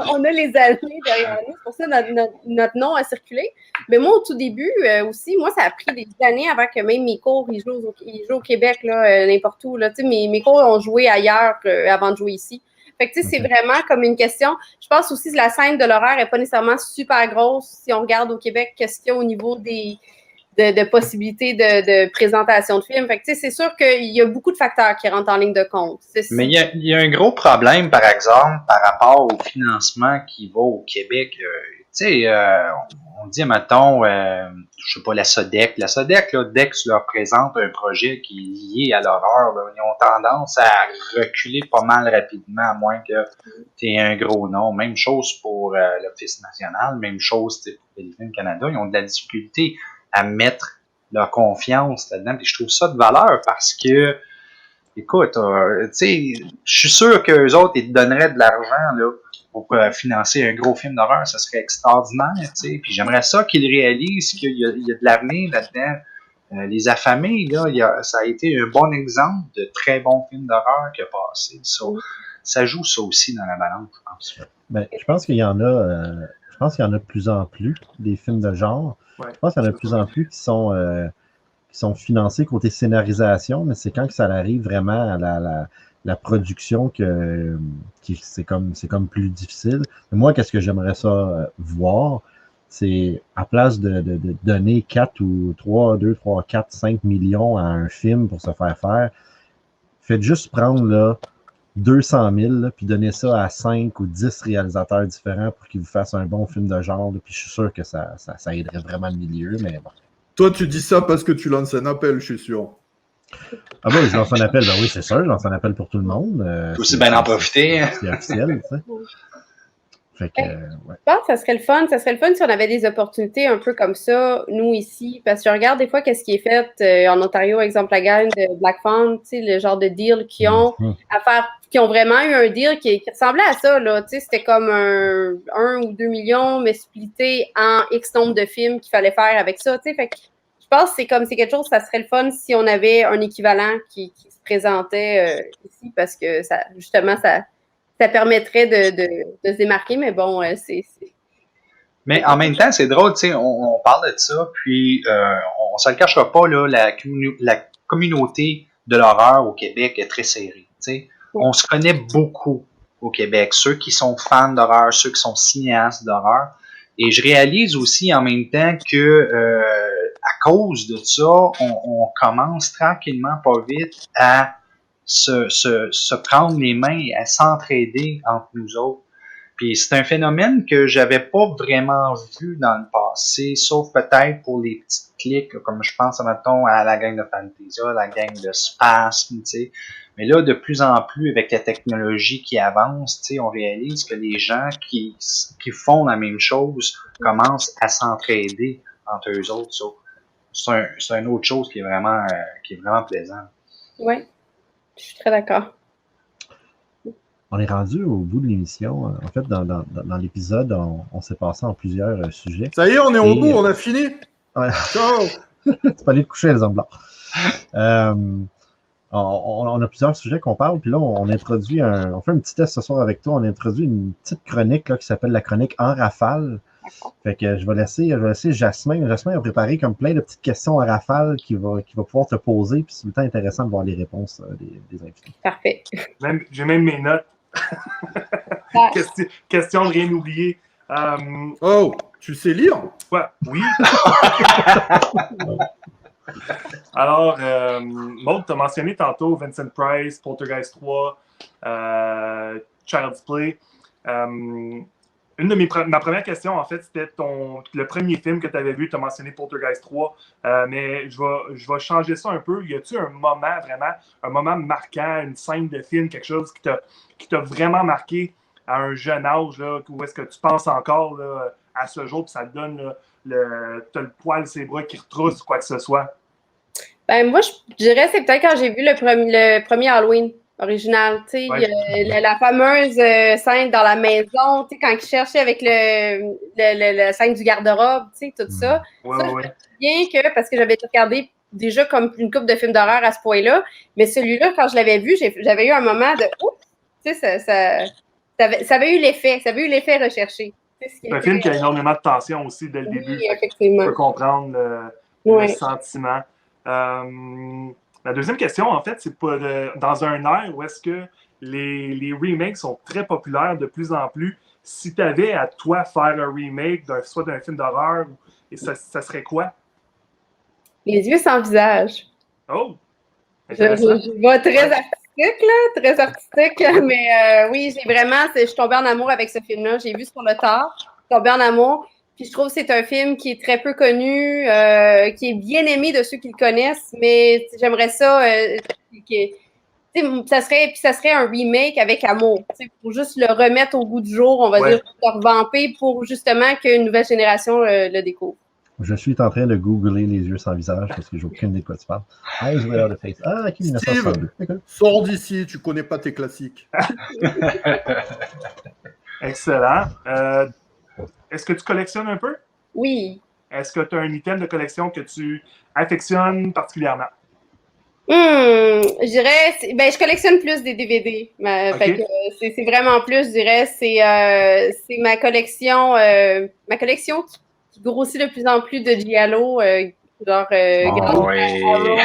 on a les années derrière nous. C'est pour ça que notre nom a circulé. Mais moi, au tout début aussi, moi, ça a pris des années avant que même mes cours, ils jouent au Québec, là, n'importe où. Là. Mes cours ont joué ailleurs avant de jouer ici. Fait que, c'est vraiment comme une question. Je pense aussi que la scène de l'horreur n'est pas nécessairement super grosse si on regarde au Québec qu'est-ce qu'il y a au niveau de possibilités de présentation de films. Fait que, c'est sûr qu'il y a beaucoup de facteurs qui rentrent en ligne de compte. Mais il y a un gros problème, par exemple, par rapport au financement qui va au Québec. On dit, mettons, je sais pas, la SODEC. La SODEC, là, dès que tu leur présentes un projet qui est lié à l'horreur, là, ils ont tendance à reculer pas mal rapidement, à moins que tu aies un gros nom. Même chose pour l'Office national, même chose pour Téléfilm Canada. Ils ont de la difficulté à mettre leur confiance là-dedans. Et je trouve ça de valeur parce que écoute, tu sais, je suis sûr qu'eux autres, ils te donneraient de l'argent, là, pour financer un gros film d'horreur, ça serait extraordinaire, tu sais. Puis j'aimerais ça qu'ils réalisent qu'il y a de l'avenir là-dedans. Les Affamés, là, ça a été un bon exemple de très bon film d'horreur qui a passé. Ça joue ça aussi dans la balance, je pense. Ben, je pense qu'il y en a, je pense qu'il y en a de plus en plus des films de genre. Ouais, Je pense qu'il y en a de plus en plus qui sont financés côté scénarisation, mais c'est quand que ça arrive vraiment à la production c'est comme plus difficile. Mais moi, qu'est-ce que j'aimerais ça voir? C'est à place de donner 4 ou 3, 2, 3, 4, 5 millions à un film pour se faire, faites juste prendre là, 200 000 là, puis donner ça à 5 ou 10 réalisateurs différents pour qu'ils vous fassent un bon film de genre. Là, puis je suis sûr que ça aiderait vraiment le milieu, mais bon. Toi, tu dis ça parce que tu lances un appel, je suis sûr. Ah bon, je lance un appel, ben oui, c'est sûr, je lance un appel pour tout le monde. Aussi bien en profiter. C'est officiel, tu sais. Fait que, ouais. Je pense que ça serait le fun. Ça serait le fun si on avait des opportunités un peu comme ça, nous ici. Parce que je regarde des fois qu'est-ce qui est fait en Ontario, exemple la gang de Black Phone, tu sais, le genre de deal qu'ils ont à faire, qui ont vraiment eu un deal qui ressemblait à ça, là. Tu sais, c'était comme 1 ou 2 millions, mais splitté en X nombre de films qu'il fallait faire avec ça. Tu sais, fait que je pense que c'est quelque chose, ça serait le fun si on avait un équivalent qui se présentait ici, parce que ça permettrait de se démarquer, mais bon, c'est... Mais en même temps, c'est drôle, tu sais, on parle de ça, puis on se le cachera pas, là, la communauté de l'horreur au Québec est très serrée, tu sais. On se connaît beaucoup au Québec, ceux qui sont fans d'horreur, ceux qui sont cinéastes d'horreur, et je réalise aussi en même temps que à cause de ça, on commence tranquillement, pas vite, à se prendre les mains et à s'entraider entre nous autres. Puis c'est un phénomène que j'avais pas vraiment vu dans le passé, sauf peut-être pour les petites cliques, comme je pense, mettons, à la gang de Fantasia, la gang de Spasme, tu sais. Mais là, de plus en plus, avec la technologie qui avance, tu sais, on réalise que les gens qui font la même chose commencent à s'entraider entre eux autres. So, c'est une autre chose qui est vraiment plaisant. Oui, je suis très d'accord. On est rendu au bout de l'émission. En fait, dans l'épisode, on s'est passé en plusieurs sujets. Ça y est, on est au bout, on a fini. Ouais. Ciao! Tu peux aller te coucher, les hommes blancs. On a plusieurs sujets qu'on parle, puis là, on introduit on fait un petit test ce soir avec toi. On introduit une petite chronique là, qui s'appelle la chronique en rafale. Fait que je vais laisser Jasmin. Jasmin a préparé comme plein de petites questions en rafale qu'il va pouvoir te poser, puis c'est tout le temps intéressant de voir les réponses des invités. Parfait. J'ai même mes notes. Question de rien oublier. Oh, tu sais lire? Ouais, oui. Alors, Maud, tu as mentionné tantôt Vincent Price, Poltergeist 3, Child's Play. Ma première question, en fait, c'était le premier film que tu avais vu. Tu as mentionné Poltergeist 3, mais je vais changer ça un peu. Y a-tu un moment marquant, une scène de film, quelque chose qui t'a vraiment marqué à un jeune âge, là, où est-ce que tu penses encore là, à ce jour, puis ça te donne t'as le poil sur les bras qui retrousse ou quoi que ce soit? Ben, moi, je dirais c'est peut-être quand j'ai vu le premier Halloween original, tu sais, la fameuse scène dans la maison, tu sais, quand il cherchait avec le scène du garde-robe, tu sais, tout ça. Bien que, parce que j'avais regardé déjà comme une couple de films d'horreur à ce point-là, mais celui-là, quand je l'avais vu, j'avais eu un moment de oups, tu sais, ça avait eu l'effet recherché. C'est un film qui a énormément de tension aussi dès le début. Effectivement. On peut comprendre le sentiment. La deuxième question, en fait, c'est pas dans un air où est-ce que les remakes sont très populaires de plus en plus. Si tu avais à toi faire un remake soit d'un film d'horreur, ça serait quoi? Les yeux sans visage. Oh! Je vais très artistique, là, très artistique, mais oui, je suis tombée en amour avec ce film-là. J'ai vu sur le tard, tombée en amour. Puis je trouve que c'est un film qui est très peu connu, qui est bien aimé de ceux qui le connaissent, mais j'aimerais ça, ça serait un remake avec amour, pour juste le remettre au goût du jour, on va dire, pour le revamper, pour justement qu'une nouvelle génération le découvre. Je suis en train de googler les yeux sans visage parce que j'ai aucune idée de quoi tu parles. Eyes without a face. Ah, ok, 1962. D'accord. Sors d'ici, tu connais pas tes classiques. Excellent. Est-ce que tu collectionnes un peu? Oui. Est-ce que tu as un item de collection que tu affectionnes particulièrement? Je dirais, je collectionne plus des DVD. Ok. Fait que, c'est vraiment plus, je dirais, c'est ma collection qui grossit de plus en plus de giallo, genre Grand oui. Arrow,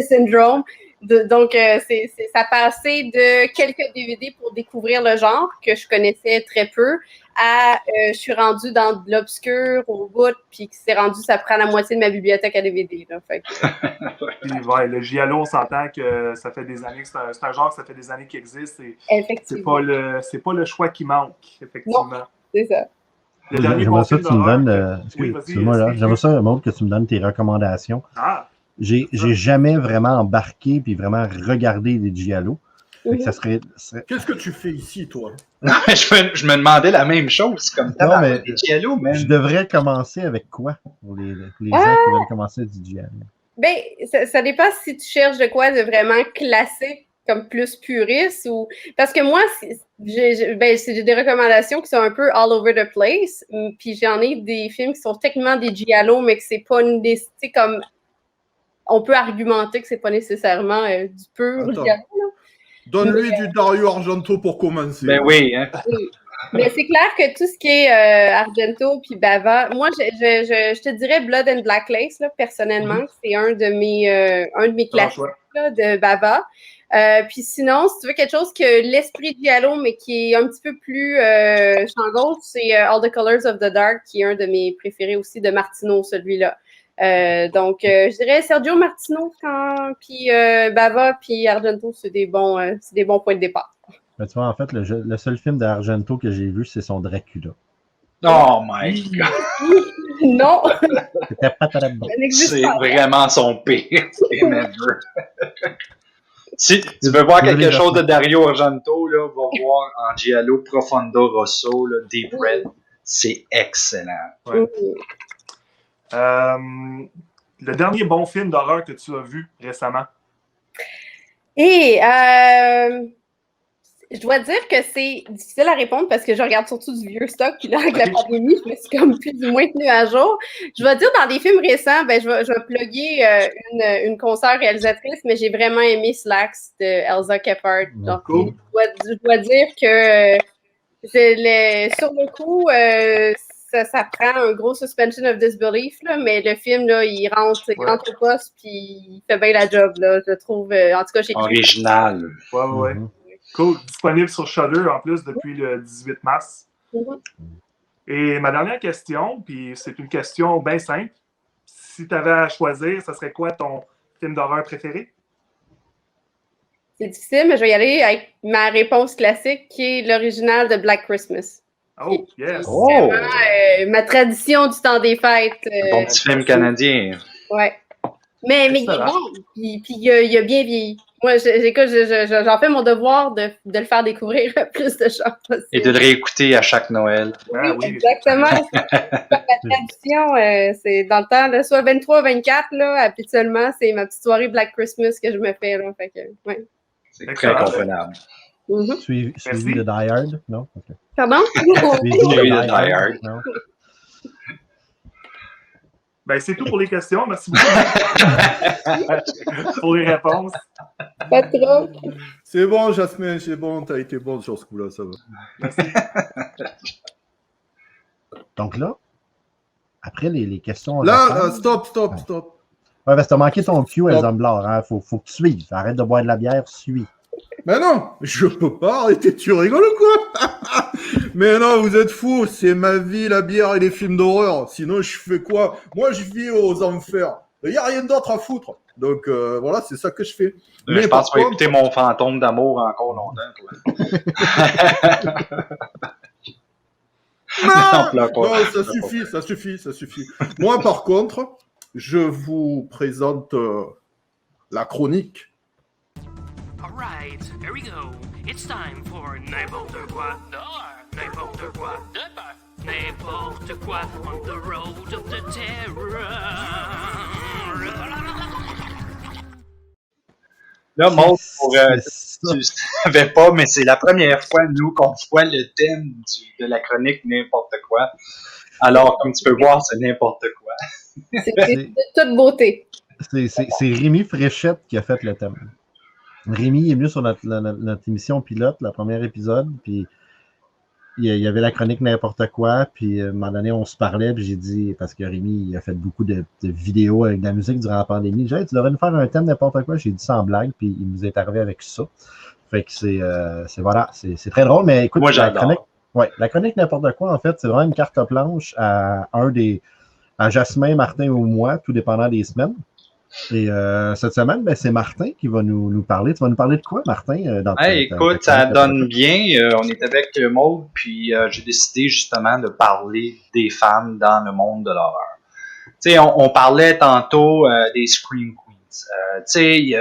Syndrome. Donc, ça passait de quelques DVD pour découvrir le genre que je connaissais très peu à je suis rendue dans de l'obscur au bout, puis que c'est rendu, ça prend la moitié de ma bibliothèque à DVD. Là, fait que, Puis, ouais, le giallo, on s'entend que ça fait des années, c'est un genre que ça fait des années qu'il existe et effectivement. c'est pas le choix qui manque, effectivement. Non. C'est ça. Le dernier J'aimerais bon ça film que tu me d'horreur donnes. oui, vas-y, Excuse-moi, là. Steve. J'aimerais ça, Maud, que tu me donnes tes recommandations. Ah, J'ai jamais vraiment embarqué puis vraiment regardé des giallo. Fait que ça serait. Qu'est-ce que tu fais ici, toi? Non, mais je me demandais la même chose. Comme Non, mais des giallo, man. je devrais commencer avec quoi pour les gens qui veulent commencer du giallo? Ben, ça dépend si tu cherches de quoi de vraiment classique, comme plus puriste ou. Parce que moi, c'est des recommandations qui sont un peu all over the place. Puis j'en ai des films qui sont techniquement des giallo, mais que c'est pas une des. Tu sais, comme. On peut argumenter que c'est pas nécessairement du pur Attends. giallo, là. Donne-lui du Dario Argento pour commencer. Ben oui, hein. Oui. Mais c'est clair que tout ce qui est Argento puis Bava, moi, je te dirais Blood and Black Lace, là, personnellement. C'est un de mes classiques là, de Bava. Puis sinon, si tu veux quelque chose que l'esprit giallo, mais qui est un petit peu plus champ gauche, c'est All the Colors of the Dark, qui est un de mes préférés aussi de Martino, celui-là. Donc, je dirais Sergio Martino, puis Bava, puis Argento, c'est des bons points de départ. Ben, tu vois, en fait, le seul film d'Argento que j'ai vu, c'est son Dracula. Oh my god. Non! C'était pas très bon. Ça n'existe C'est pas. vraiment son pire. C'est never. Si tu veux voir quelque chose de Dario Argento, là, va voir en Giallo Profondo Rosso, là, Deep Red. C'est excellent. ouais. Le dernier bon film d'horreur que tu as vu récemment? Et je dois dire que c'est difficile à répondre parce que je regarde surtout du vieux stock. Puis là, avec la pandémie, je me suis comme plus ou moins tenue à jour. Je vais dire, dans des films récents, je vais plugger une consoeur réalisatrice, mais j'ai vraiment aimé Slacks de Elsa Kephart. Donc, Cool. je dois dire que sur le coup, ça prend un gros suspension of disbelief, là, mais le film, là, il rentre au poste puis il fait bien la job, là, je trouve. En tout cas, j'ai Original. Ouais. Cool. Disponible sur Shudder en plus depuis le 18 mars. Et ma dernière question, puis c'est une question bien simple. Si tu avais à choisir, ça serait quoi ton film d'horreur préféré? C'est difficile, mais je vais y aller avec ma réponse classique qui est l'original de Black Christmas. Oh, yes! Oh! Vraiment, ma tradition du temps des fêtes. Bon petit film canadien. Ouais. Mais il est bon, puis il a bien vieilli. Moi, j'en fais mon devoir de le faire découvrir à plus de gens possible. Et de le réécouter à chaque Noël. Ah, Oui, exactement. La tradition, c'est dans le temps, là, soit 23-24, là, habituellement, c'est ma petite soirée Black Christmas que je me fais. Là, fait que, ouais. C'est très convenable. Suivi de Die Hard, non? Okay. Pardon? Suivi de Die Hard. Non? Ben, c'est tout pour les questions. Merci beaucoup pour les réponses. Pas trop. C'est bon, Jasmine, c'est bon, t'as été bon sur ce coup-là, ça va. Merci. Donc là, après les questions... Là, stop. Ouais, parce que t'as manqué ton cue, Elsa Blanc, hein? Faut que tu suives. Arrête de boire de la bière, suis. Mais non, je peux pas arrêter, tu rigoles ou quoi? Mais non, vous êtes fous, c'est ma vie, la bière et les films d'horreur. Sinon, je fais quoi? Moi, je vis aux enfers. Il n'y a rien d'autre à foutre. Donc, voilà, c'est ça que je fais. Mais je pense qu'on va écouter Mon fantôme d'amour encore longtemps, toi. Non, ça suffit. Moi, par contre, je vous présente la chronique. All right, here we go. It's time for n'importe quoi dehors. N'importe quoi dehors. N'importe quoi on the road of the terror. Là, Maud, pour, C'est ça. tu savais pas, mais c'est la première fois, nous, qu'on voit le thème de la chronique n'importe quoi. Alors, comme tu peux voir, c'est n'importe quoi. C'est C'est- de toute beauté. C'est Rémi Fréchette qui a fait le thème. Rémi est venu sur notre émission pilote, le premier épisode, puis il y avait la chronique n'importe quoi, puis à un moment donné, on se parlait, puis j'ai dit, parce que Rémi il a fait beaucoup de vidéos avec de la musique durant la pandémie, j'ai dit, hey, tu devrais nous faire un thème n'importe quoi, j'ai dit sans blague, puis il nous est arrivé avec ça. Fait que voilà, c'est très drôle, mais écoute, Moi, la chronique, j'adore. ouais, la chronique n'importe quoi, en fait, c'est vraiment une carte blanche à Jasmin, Martin ou moi, tout dépendant des semaines. Et cette semaine, ben, c'est Martin qui va nous parler. Tu vas nous parler de quoi, Martin, dans Hey, écoute, ça donne bien. On est avec Maud, puis j'ai décidé justement de parler des femmes dans le monde de l'horreur. Tu sais, on parlait tantôt des Scream Queens. Tu sais,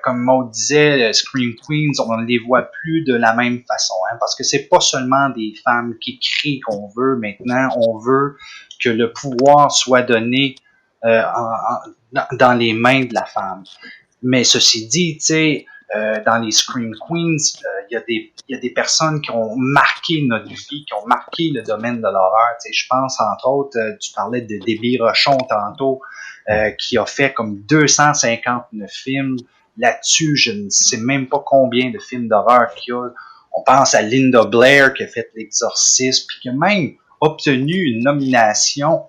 comme Maud disait, Scream Queens, on ne les voit plus de la même façon, hein, parce que c'est pas seulement des femmes qui crient qu'on veut. Maintenant, on veut que le pouvoir soit donné dans les mains de la femme. Mais ceci dit, tu sais, dans les Scream Queens, il y a des personnes qui ont marqué notre vie, qui ont marqué le domaine de l'horreur. Tu sais, je pense, entre autres, tu parlais de Déby Rochon tantôt, qui a fait comme 259 films. Là-dessus, je ne sais même pas combien de films d'horreur qu'il y a. On pense à Linda Blair qui a fait L'Exorciste, puis qui a même obtenu une nomination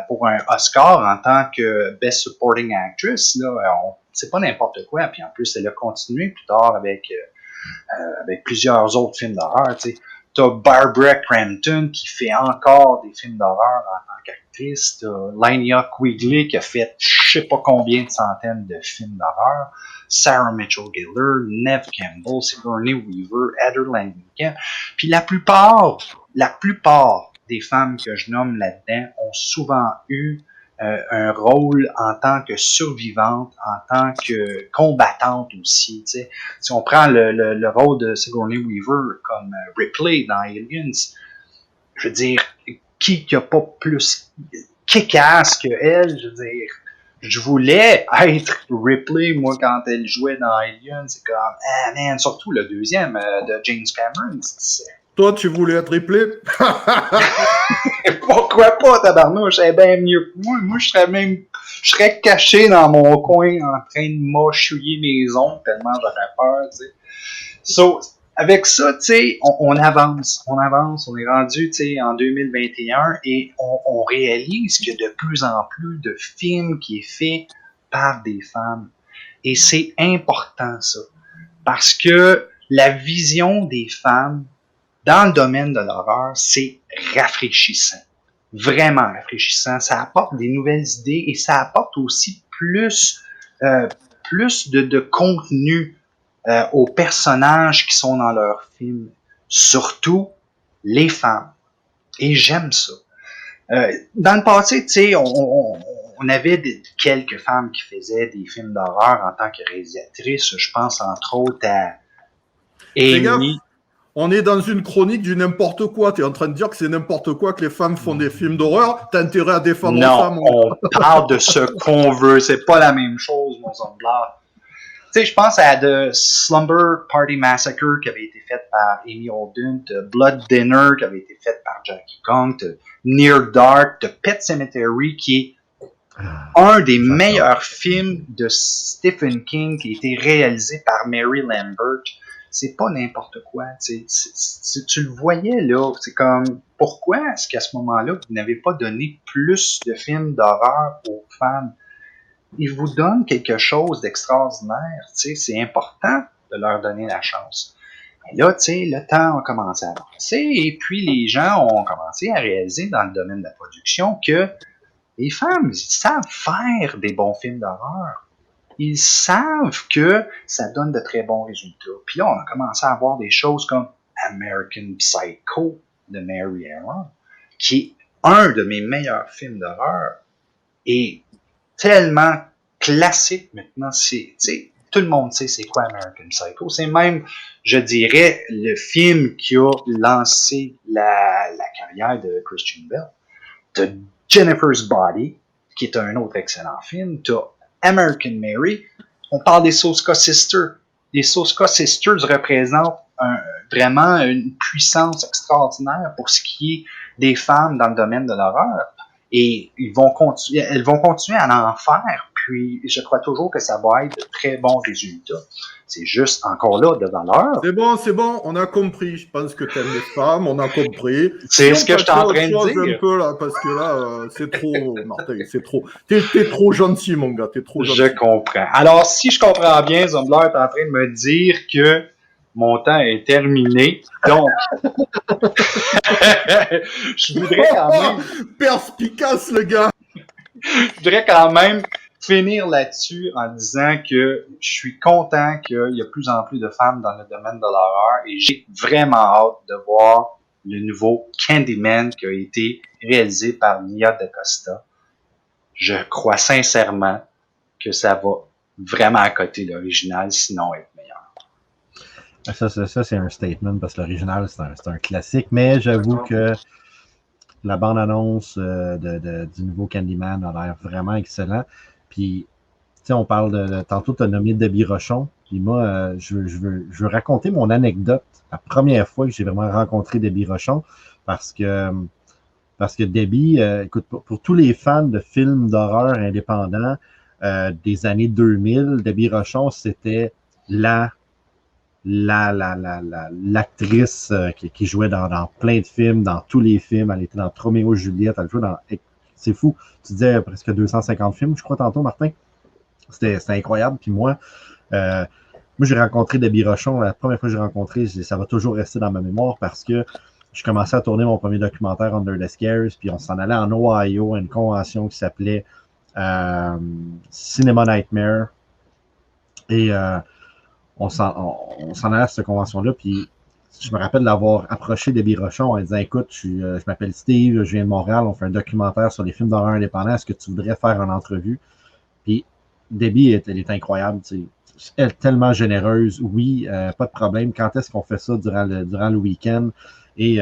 pour un Oscar en tant que Best Supporting Actress. Là, c'est pas n'importe quoi. Puis en plus, elle a continué plus tard avec plusieurs autres films d'horreur. Tu as Barbara Crampton qui fait encore des films d'horreur en tant qu'actrice. Tu as Linnea Quigley qui a fait je sais pas combien de centaines de films d'horreur. Sarah Mitchell Gellar, Neve Campbell, Sigourney Weaver, Heather Langenkamp. Puis la plupart des femmes que je nomme là-dedans ont souvent eu un rôle en tant que survivante, en tant que combattante aussi. T'sais. Si on prend le rôle de Sigourney Weaver comme Ripley dans Aliens, je veux dire, qui a pas plus kick-ass que elle, je veux dire, je voulais être Ripley, moi, quand elle jouait dans Aliens, c'est comme, ah man, surtout le deuxième de James Cameron, Toi, tu voulais être Ripley? Pourquoi pas, tabarnouche? C'est bien mieux que moi. Moi, je serais caché dans mon coin en train de mâchouiller mes ongles tellement j'aurais peur, tu sais. So, avec ça, tu sais, on avance, on est rendu, tu sais, en 2021 et on réalise qu'il y a de plus en plus de films qui est fait par des femmes. Et c'est important, ça. Parce que la vision des femmes dans le domaine de l'horreur, c'est rafraîchissant. Vraiment rafraîchissant. Ça apporte des nouvelles idées et ça apporte aussi plus de contenu aux personnages qui sont dans leurs films. Surtout les femmes. Et j'aime ça. Dans le passé, tu sais, on avait quelques femmes qui faisaient des films d'horreur en tant que réalisatrices. Je pense entre autres à Amy. On est dans une chronique du n'importe quoi. Tu es en train de dire que c'est n'importe quoi que les femmes font des films d'horreur. T'as intérêt à défendre les femmes. Non, on parle de ce qu'on veut. C'est pas la même chose, mon zombie. Tu sais, je pense à The Slumber Party Massacre qui avait été fait par Amy Holden, Blood Dinner qui avait été fait par Jackie Kong, Near Dark, Pet Sematary qui est un des meilleurs films de Stephen King qui a été réalisé par Mary Lambert. C'est pas n'importe quoi. Tu le voyais là, c'est comme pourquoi est-ce qu'à ce moment-là, vous n'avez pas donné plus de films d'horreur aux femmes? Ils vous donnent quelque chose d'extraordinaire. C'est important de leur donner la chance. Et là, le temps a commencé à avancer et puis les gens ont commencé à réaliser dans le domaine de la production que les femmes, ils savent faire des bons films d'horreur. Ils savent que ça donne de très bons résultats. Puis là, on a commencé à voir des choses comme American Psycho de Mary Aaron, qui est un de mes meilleurs films d'horreur et tellement classique maintenant. tout le monde sait c'est quoi American Psycho. C'est même, je dirais, le film qui a lancé la carrière de Christian Bale. T'as Jennifer's Body, qui est un autre excellent film. T'as American Mary. On parle des Soska Sisters. Les Soska Sisters représentent vraiment une puissance extraordinaire pour ce qui est des femmes dans le domaine de l'horreur. Et elles vont continuer à en faire, puis je crois toujours que ça va être de très bons résultats. C'est juste encore là de valeur. C'est bon, on a compris. Je pense que t'aimes les femmes, on a compris. C'est ce que je suis en train de dire. Un peu, là, parce que là, c'est trop, Martin, c'est trop. T'es trop gentil, mon gars, t'es trop gentil. Je comprends. Alors, si je comprends bien, Zombler est en train de me dire que mon temps est terminé, donc je voudrais quand même... Perspicace, le gars! Je voudrais quand même finir là-dessus en disant que je suis content qu'il y a de plus en plus de femmes dans le domaine de l'horreur et j'ai vraiment hâte de voir le nouveau Candyman qui a été réalisé par Nia DaCosta. Je crois sincèrement que ça va vraiment à côté de l'original, sinon être meilleur. Ça, c'est un statement parce que l'original, c'est un classique, mais j'avoue que la bande-annonce du nouveau Candyman a l'air vraiment excellent. Puis, tu sais, on parle tantôt, tu as nommé Debbie Rochon. Puis moi, je veux raconter mon anecdote. La première fois que j'ai vraiment rencontré Debbie Rochon, parce que Debbie, écoute, pour tous les fans de films d'horreur indépendants des années 2000, Debbie Rochon, c'était l'actrice qui jouait dans plein de films, dans tous les films. Elle était dans Roméo et Juliette, elle jouait dans... C'est fou. Tu disais presque 250 films, je crois, tantôt, Martin. C'était incroyable. Puis moi, j'ai rencontré Debbie Rochon. La première fois que j'ai rencontré, ça va toujours rester dans ma mémoire parce que je commençais à tourner mon premier documentaire Under the Scares, puis on s'en allait en Ohio à une convention qui s'appelait Cinema Nightmare. Et on s'en allait à cette convention-là, puis je me rappelle d'avoir approché Debbie Rochon en disant « Écoute, je m'appelle Steve, je viens de Montréal, on fait un documentaire sur les films d'horreur indépendants, est-ce que tu voudrais faire une entrevue? » Puis Debbie, elle est incroyable, tu sais. Elle est tellement généreuse, oui, pas de problème. Quand est-ce qu'on fait ça durant le week-end? Et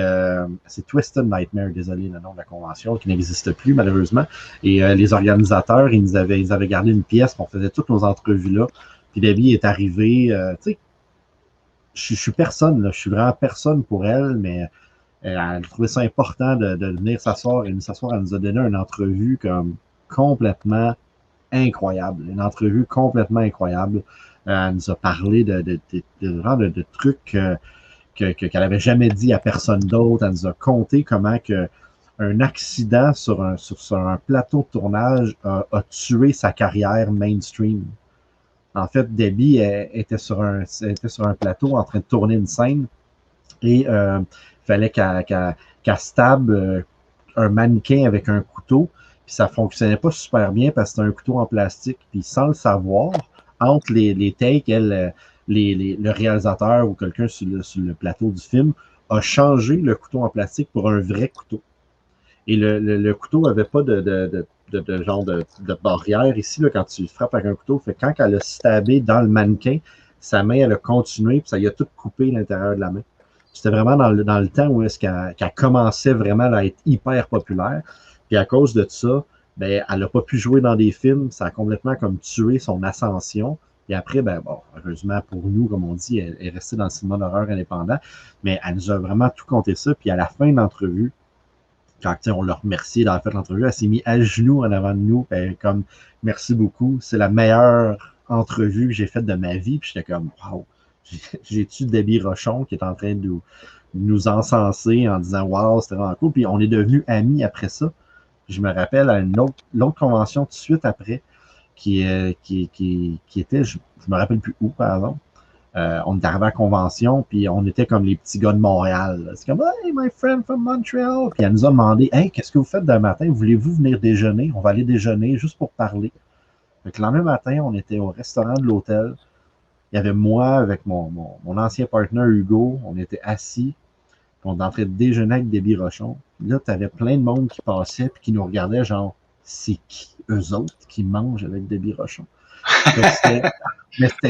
c'est Twisted Nightmare, désolé le nom de la convention, qui n'existe plus malheureusement. Et les organisateurs, ils avaient gardé une pièce, on faisait toutes nos entrevues là. Puis Debbie est arrivée, tu sais, je suis personne, là, je suis vraiment personne pour elle, mais elle trouvait ça important de venir s'asseoir. Elle nous a donné une entrevue comme complètement incroyable. Une entrevue complètement incroyable. Elle nous a parlé de trucs qu'elle avait jamais dit à personne d'autre. Elle nous a conté comment que un accident sur un plateau de tournage a tué sa carrière mainstream. En fait, Debbie était sur un plateau en train de tourner une scène et il fallait qu'elle stab un mannequin avec un couteau. Puis ça fonctionnait pas super bien parce que c'était un couteau en plastique. Puis sans le savoir, entre les takes, le réalisateur ou quelqu'un sur le plateau du film a changé le couteau en plastique pour un vrai couteau. Et le couteau avait pas de barrière ici, là, quand tu frappes avec un couteau. Fait que quand elle a stabé dans le mannequin, sa main, elle a continué, puis ça y a tout coupé l'intérieur de la main. C'était vraiment dans le temps où est-ce qu'elle commençait vraiment à être hyper populaire. Puis à cause de ça, ben, elle n'a pas pu jouer dans des films. Ça a complètement comme tué son ascension. Et après, ben bon, heureusement pour nous, comme on dit, elle est restée dans le cinéma d'horreur indépendant. Mais elle nous a vraiment tout compté ça. Puis à la fin de l'entrevue, quand on l'a remercié d'avoir fait l'entrevue, elle s'est mise à genoux en avant de nous. Comme, merci beaucoup. C'est la meilleure entrevue que j'ai faite de ma vie. Puis j'étais comme, wow, j'ai-tu Debbie Rochon qui est en train de nous encenser en disant, wow, c'était vraiment cool. Puis on est devenus amis après ça. Je me rappelle à l'autre convention tout de suite après, qui était, je me rappelle plus où, par exemple. On est arrivé à la convention, puis on était comme les petits gars de Montréal. C'est comme, hey, my friend from Montreal. Puis elle nous a demandé, hey, qu'est-ce que vous faites demain matin? Voulez-vous venir déjeuner? On va aller déjeuner juste pour parler. Fait que le lendemain matin, on était au restaurant de l'hôtel. Il y avait moi avec mon ancien partenaire Hugo. On était assis. On est en train de déjeuner avec Debbie Rochon. Là, tu avais plein de monde qui passait puis qui nous regardait genre, c'est qui eux autres qui mangent avec Debbie Rochon?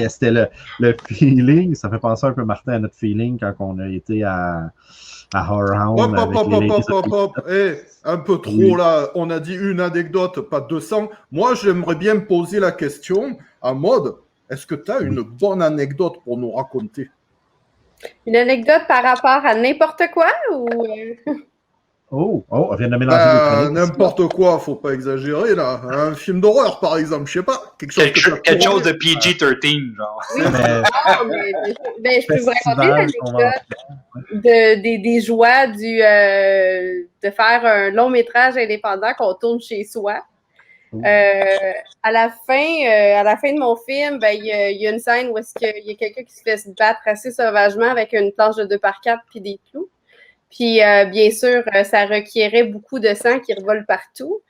C'était le feeling, ça fait penser un peu, Martin, à notre feeling quand on a été à Horrorhound Hop, hop, avec hop, les hop, Ladies hop, of hop, hop. Un peu trop Oui. là. On a dit une anecdote, pas 200. Moi, j'aimerais bien me poser la question à Maude. Est-ce que tu as une bonne anecdote pour nous raconter? Une anecdote par rapport à n'importe quoi ou. Oh, on vient de mélanger les chroniques. N'importe quoi, faut pas exagérer là. Un film d'horreur, par exemple, je sais pas. Quelque chose Quelque chose de PG-13, genre. Oui, Mais- non, mais je peux vous raconter Festival, l'anecdote des joies de faire un long métrage indépendant qu'on tourne chez soi. À la fin de mon film, ben, il y a une scène où est-ce qu'il y a quelqu'un qui se fait se battre assez sauvagement avec une planche de 2x4 puis des clous. Puis, bien sûr, ça requérait beaucoup de sang qui revole partout.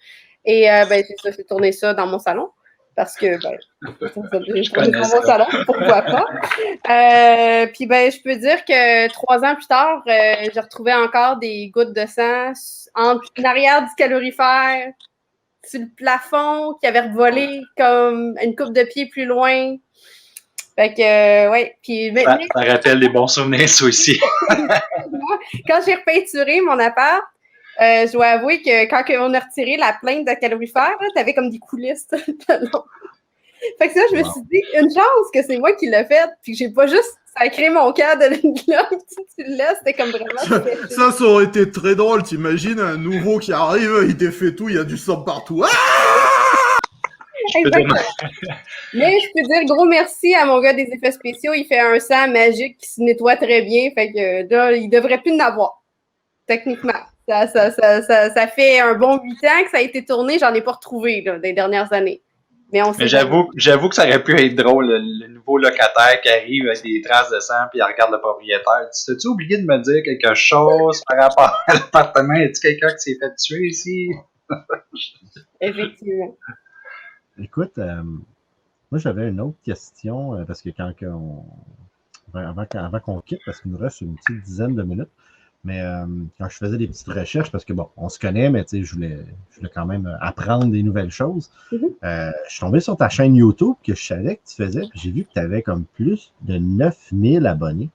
Et ben, c'est ça, j'ai tourné ça dans mon salon. Parce que, ben, j'ai tourné dans mon salon, pourquoi pas. Puis, ben, je peux dire que 3 ans plus tard, j'ai retrouvé encore des gouttes de sang en arrière du calorifère, sur le plafond, qui avait revolé comme une coupe de pied plus loin. Fait que, ouais. Puis, Ça rappelle des bons souvenirs, ça aussi. Quand j'ai repeinturé mon appart, je dois avouer que quand on a retiré la plainte de calorifère, t'avais comme des coulisses tout le long. Fait que ça, je me suis dit, une chance que c'est moi qui l'ai fait, puis que j'ai pas juste sacré mon cas de là, tu le laisses, c'était comme vraiment. Ça aurait été très drôle. T'imagines un nouveau qui arrive, il défait tout, il y a du sang partout. Exactement. Mais je peux dire gros merci à mon gars des effets spéciaux. Il fait un sang magique qui se nettoie très bien. Fait que là, il devrait plus en avoir. Techniquement. Ça fait un bon 8 ans que ça a été tourné. J'en ai pas retrouvé là, des dernières années. Mais j'avoue que ça aurait pu être drôle, le nouveau locataire qui arrive avec des traces de sang puis il regarde le propriétaire. T'as-tu oublié de me dire quelque chose par rapport à l'appartement? Y a-t-il quelqu'un qui s'est fait tuer ici? Effectivement. Écoute, moi j'avais une autre question, parce que avant qu'on quitte, parce qu'il nous reste une petite dizaine de minutes, mais quand je faisais des petites recherches, parce que bon, on se connaît, mais tu sais, je voulais quand même apprendre des nouvelles choses. Je suis tombé sur ta chaîne YouTube que je savais que tu faisais, puis j'ai vu que tu avais comme plus de 9000 abonnés.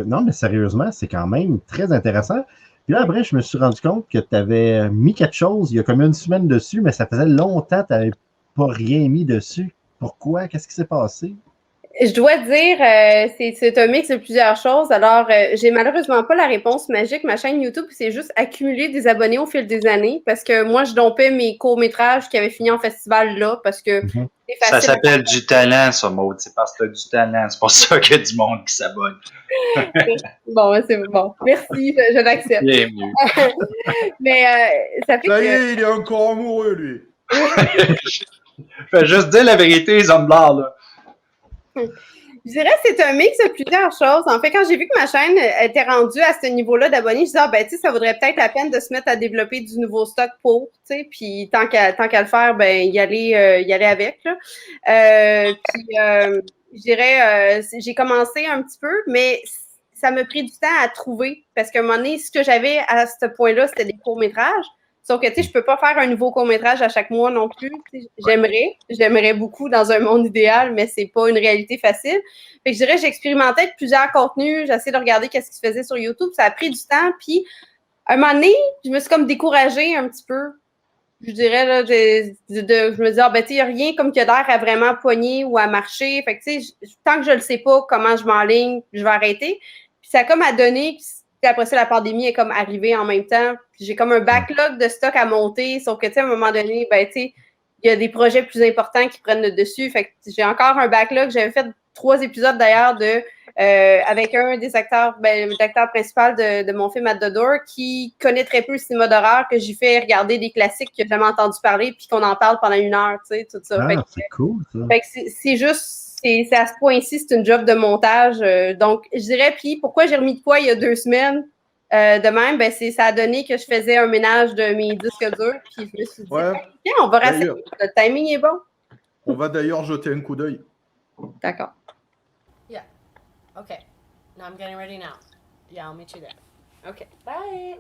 Non, mais sérieusement, c'est quand même très intéressant. Puis là, après, je me suis rendu compte que tu avais mis quelque chose il y a comme une semaine dessus, mais ça faisait longtemps que tu n'avais pas rien mis dessus. Pourquoi? Qu'est-ce qui s'est passé? Je dois dire, c'est un mix de plusieurs choses. Alors, j'ai malheureusement pas la réponse magique. Ma chaîne YouTube, c'est juste accumuler des abonnés au fil des années parce que moi, je dompais mes courts-métrages qui avaient fini en festival là parce que c'est facile. Ça s'appelle du talent, ça, Maud. C'est parce que tu as du talent. C'est pour ça qu'il y a du monde qui s'abonne. Bon, c'est bon. Merci, je l'accepte. Bien mieux. Mais ça fait Ça y est, il est encore amoureux, lui. Fais juste dire la vérité, les hommes blancs, là. Je dirais que c'est un mix de plusieurs choses. En fait, quand j'ai vu que ma chaîne était rendue à ce niveau-là d'abonnés, je disais, ah, ben, tu sais, ça vaudrait peut-être la peine de se mettre à développer du nouveau stock pour, tu sais, puis tant qu'à le faire, ben, y aller avec, là. Je dirais, j'ai commencé un petit peu, mais ça m'a pris du temps à trouver parce qu'à un moment donné, ce que j'avais à ce point-là, c'était des courts-métrages. Sauf que, tu sais, je peux pas faire un nouveau court-métrage à chaque mois non plus. J'aimerais beaucoup dans un monde idéal, mais c'est pas une réalité facile. Fait que je dirais, j'ai expérimenté avec plusieurs contenus, j'ai essayé de regarder qu'est-ce qui se faisait sur YouTube. Ça a pris du temps, puis à un moment donné, je me suis comme découragée un petit peu. Je dirais, là, je me dis, ah, ben, tu sais, il n'y a rien comme que d'air à vraiment pogner ou à marcher. Fait que, tu sais, tant que je le sais pas comment je m'enligne, je vais arrêter. Puis ça a comme à donner. Puis après ça, la pandémie est comme arrivée en même temps. Puis j'ai comme un backlog de stock à monter. Sauf que, tu sais, à un moment donné, ben, tu sais, il y a des projets plus importants qui prennent le dessus. Fait que j'ai encore un backlog. J'avais fait 3 épisodes d'ailleurs avec un des acteurs, l'acteur principal de mon film At the Door, qui connaît très peu le cinéma d'horreur, que j'ai fait regarder des classiques qu'il n'a jamais entendu parler, puis qu'on en parle pendant 1 heure, tu sais, tout ça. Ah, c'est cool, ça. Fait que c'est juste, c'est à ce point-ci, c'est une job de montage. Donc, je dirais, puis pourquoi j'ai remis de quoi il y a 2 semaines? De même, ben, ça a donné que je faisais un ménage de mes disques durs, puis je me suis dit, tiens, on va rassurer, le timing est bon. On va d'ailleurs jeter un coup d'œil. D'accord. Yeah. Okay. Now I'm getting ready now. Yeah, I'll meet you there. OK. Bye.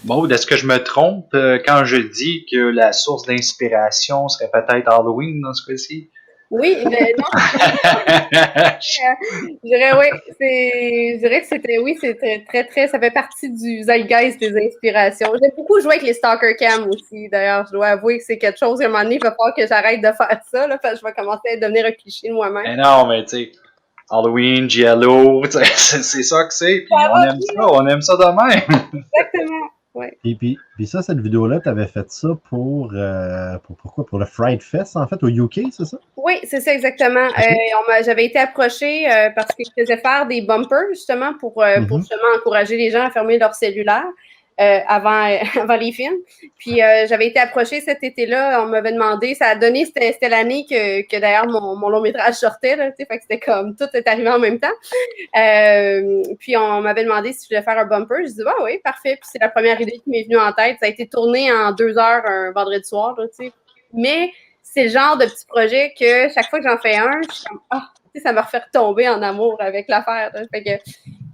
Maud, est-ce que je me trompe quand je dis que la source d'inspiration serait peut-être Halloween dans ce cas-ci? Oui, mais non, je dirais oui. Je dirais que c'était très, très, ça fait partie du zeitgeist des inspirations. J'aime beaucoup jouer avec les stalker cam aussi. D'ailleurs, je dois avouer que c'est quelque chose, à un moment donné, il va falloir que j'arrête de faire ça, là, parce que je vais commencer à devenir un cliché de moi-même. Mais non, mais tu sais, Halloween, Giallo, c'est ça que c'est, puis on aime ça de même. Exactement. Ouais. Et puis ça, cette vidéo-là, tu avais fait ça pour quoi? Pour le Fright Fest, en fait, au UK, c'est ça? Oui, c'est ça exactement. J'avais été approchée parce qu'ils faisaient faire des bumpers, justement, pour justement encourager les gens à fermer leur cellulaire avant les films. Puis j'avais été approchée cet été-là, on m'avait demandé, ça a donné, c'était l'année que d'ailleurs mon long métrage sortait, là, fait que c'était comme tout est arrivé en même temps. Puis on m'avait demandé si je voulais faire un bumper. Je dis oui, parfait. Puis c'est la première idée qui m'est venue en tête. Ça a été tourné en 2 heures un vendredi soir, là, tu sais. Mais c'est le genre de petit projet que chaque fois que j'en fais un, je suis comme ça me refait retomber en amour avec l'affaire. Là. Fait que,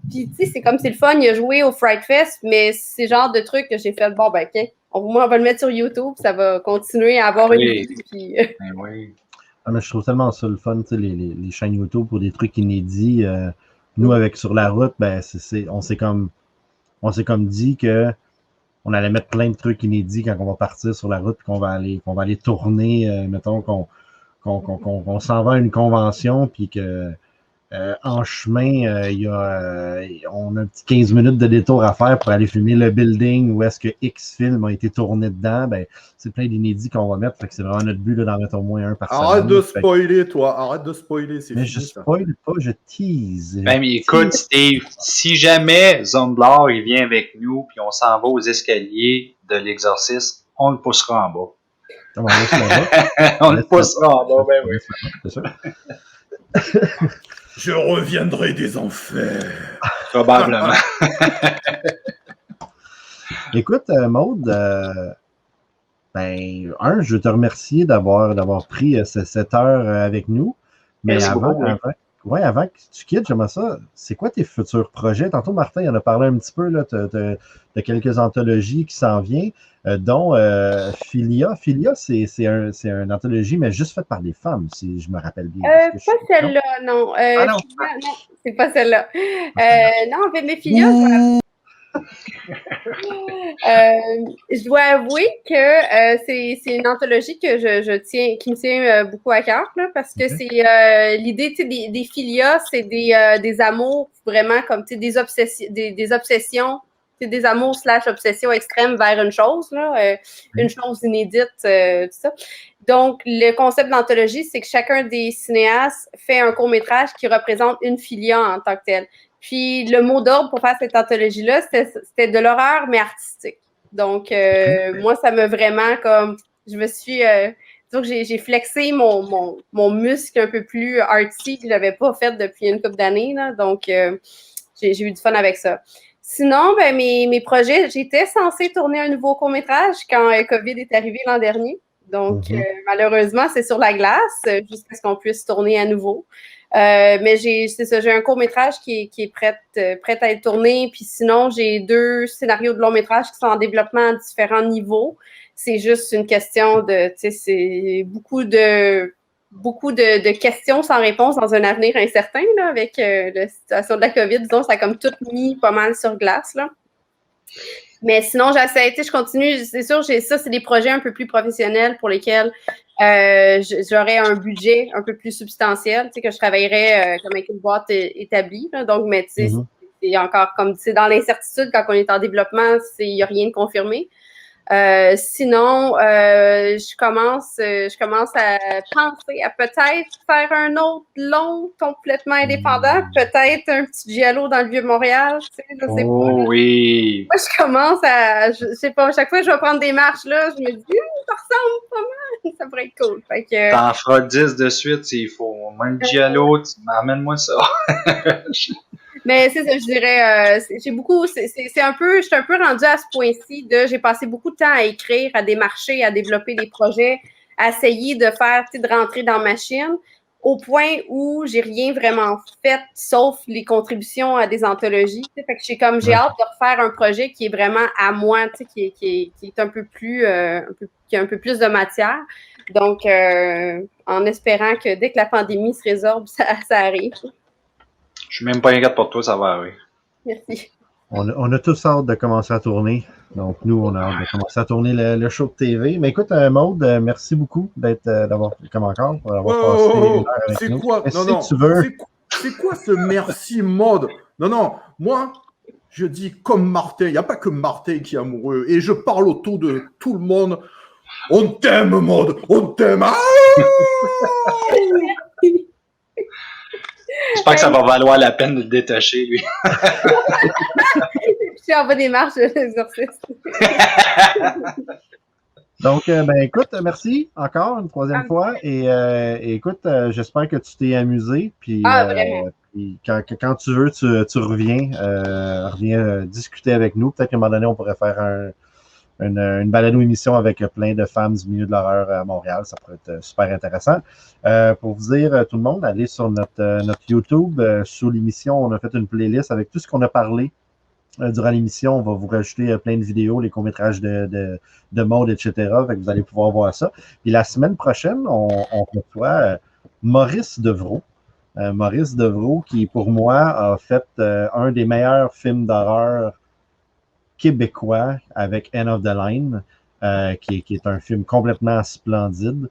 puis, tu sais, c'est comme c'est le fun, il a joué au Fright Fest, mais c'est le genre de truc que j'ai fait, OK, on va le mettre sur YouTube, ça va continuer à avoir une vie. Puis... oui. Mais je trouve tellement ça le fun, tu sais, les chaînes YouTube pour des trucs inédits. Nous, avec Sur la route, ben, on s'est comme dit que on allait mettre plein de trucs inédits quand on va partir sur la route, puis qu'on va aller tourner, mettons qu'on s'en va à une convention, puis que en chemin, on a un petit 15 minutes de détour à faire pour aller filmer le building où est-ce que X film a été tourné dedans. Ben, c'est plein d'inédits qu'on va mettre. Fait que c'est vraiment notre but d'en mettre au moins un par semaine. Arrête de spoiler, toi. Arrête de spoiler. Mais je spoil pas, je tease. Ben, mais écoute, Steve, si jamais Zomblar il vient avec nous puis on s'en va aux escaliers de l'exorcisme, on le poussera en bas. On le poussera en bas, ben oui. C'est sûr. Je reviendrai des enfers. Probablement. Écoute, Maud, je veux te remercier d'avoir pris cette heure avec nous. Mais avant que tu quittes, j'aimerais ça. C'est quoi tes futurs projets? Tantôt, Martin, il en a parlé un petit peu là, de quelques anthologies qui s'en viennent, dont Philia. Philia, c'est une anthologie, mais juste faite par des femmes, si je me rappelle bien. Pas celle-là, non. Philia, non, c'est pas celle-là. Non, en fait, mais Philia, je dois avouer que c'est une anthologie que qui me tient beaucoup à cœur, là, parce que c'est l'idée des philias, c'est des amours vraiment comme des obsessions, des amours / obsessions extrêmes vers une chose, là, une chose inédite, tout ça. Donc, le concept d'anthologie, c'est que chacun des cinéastes fait un court-métrage qui représente une filia en tant que telle. Puis, le mot d'ordre pour faire cette anthologie-là, c'était de l'horreur, mais artistique. Donc, moi, ça m'a vraiment comme... Je me suis... donc, j'ai flexé mon muscle un peu plus artsy que je n'avais pas fait depuis une couple d'années. Là. Donc, j'ai eu du fun avec ça. Sinon, ben, mes projets, j'étais censée tourner un nouveau court-métrage quand COVID est arrivé l'an dernier. Donc, malheureusement, c'est sur la glace jusqu'à ce qu'on puisse tourner à nouveau. Mais j'ai un court-métrage qui est prêt à être tourné. Puis sinon, j'ai 2 scénarios de long-métrage qui sont en développement à différents niveaux. C'est juste une question de, tu sais, c'est beaucoup de questions sans réponse dans un avenir incertain, là, avec la situation de la COVID. Disons, ça a comme tout mis pas mal sur glace, là. Mais sinon, j'essaie, je continue. C'est sûr, ça, c'est des projets un peu plus professionnels pour lesquels j'aurais un budget un peu plus substantiel, que je travaillerais comme avec une boîte établie. Là. Donc, mais tu sais, c'est encore comme, tu sais, dans l'incertitude, quand on est en développement, il n'y a rien de confirmé. Sinon, je commence à penser à peut-être faire un autre long complètement indépendant, peut-être un petit giallo dans le Vieux-Montréal, tu sais, je sais pas. Oui. Moi, je commence je sais pas, à chaque fois que je vais prendre des marches, là, je me dis, ça ressemble pas mal, ça pourrait être cool. Fait que... T'en feras 10 de suite s'il faut. Même giallo, amène-moi ça. Mais c'est ça, je dirais, j'ai beaucoup, c'est un peu, je suis un peu rendue à ce point-ci j'ai passé beaucoup de temps à écrire, à démarcher, à développer des projets, à essayer de faire, de rentrer dans ma machine, au point où j'ai rien vraiment fait, sauf les contributions à des anthologies. Fait que j'ai hâte de refaire un projet qui est vraiment à moi, qui est un peu plus, qui a un peu plus de matière. Donc, en espérant que dès que la pandémie se résorbe, ça arrive. Je suis même pas inquiète pour toi, ça va arriver. Merci. On a tous hâte de commencer à tourner. Donc, nous, on a hâte de commencer à tourner le show de TV. Mais écoute, Maude, merci beaucoup d'avoir, comme encore, d'avoir passé une heure avec c'est nous. quoi? Mais Non, si non. tu veux. C'est quoi ce merci Maude? Non, moi, je dis comme Martin. Il n'y a pas que Martin qui est amoureux. Et je parle autour de tout le monde. On t'aime, Maude. On t'aime. Ah J'espère que ça va valoir la peine de le détacher, lui. Je suis en bas des marches de l'exorciste. Donc, écoute, merci encore une troisième fois. Et écoute, j'espère que tu t'es amusé. Puis, vraiment. puis quand tu veux, tu reviens discuter avec nous. Peut-être qu'à un moment donné, on pourrait faire une balado-émission avec plein de femmes du milieu de l'horreur à Montréal. Ça pourrait être super intéressant. Pour vous dire, tout le monde, allez sur notre YouTube. Sous l'émission, on a fait une playlist avec tout ce qu'on a parlé durant l'émission. On va vous rajouter plein de vidéos, les courts-métrages de mode, etc. Fait que vous allez pouvoir voir ça. Puis la semaine prochaine, on reçoit Maurice Devreau. Maurice Devreau, qui pour moi a fait un des meilleurs films d'horreur québécois avec End of the Line, qui est un film complètement splendide,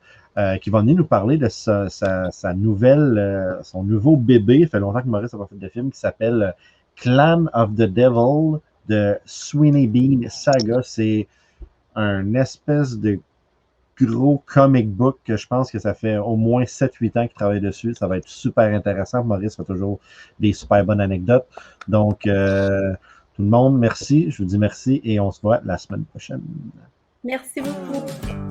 qui va venir nous parler de sa nouvelle, son nouveau bébé. Il fait longtemps que Maurice n'a pas fait de film, qui s'appelle Clan of the Devil de Sweeney Bean Saga. C'est un espèce de gros comic book que je pense que ça fait au moins 7-8 ans qu'il travaille dessus. Ça va être super intéressant. Maurice fait toujours des super bonnes anecdotes. Donc, tout le monde, merci. Je vous dis merci et on se voit la semaine prochaine. Merci beaucoup.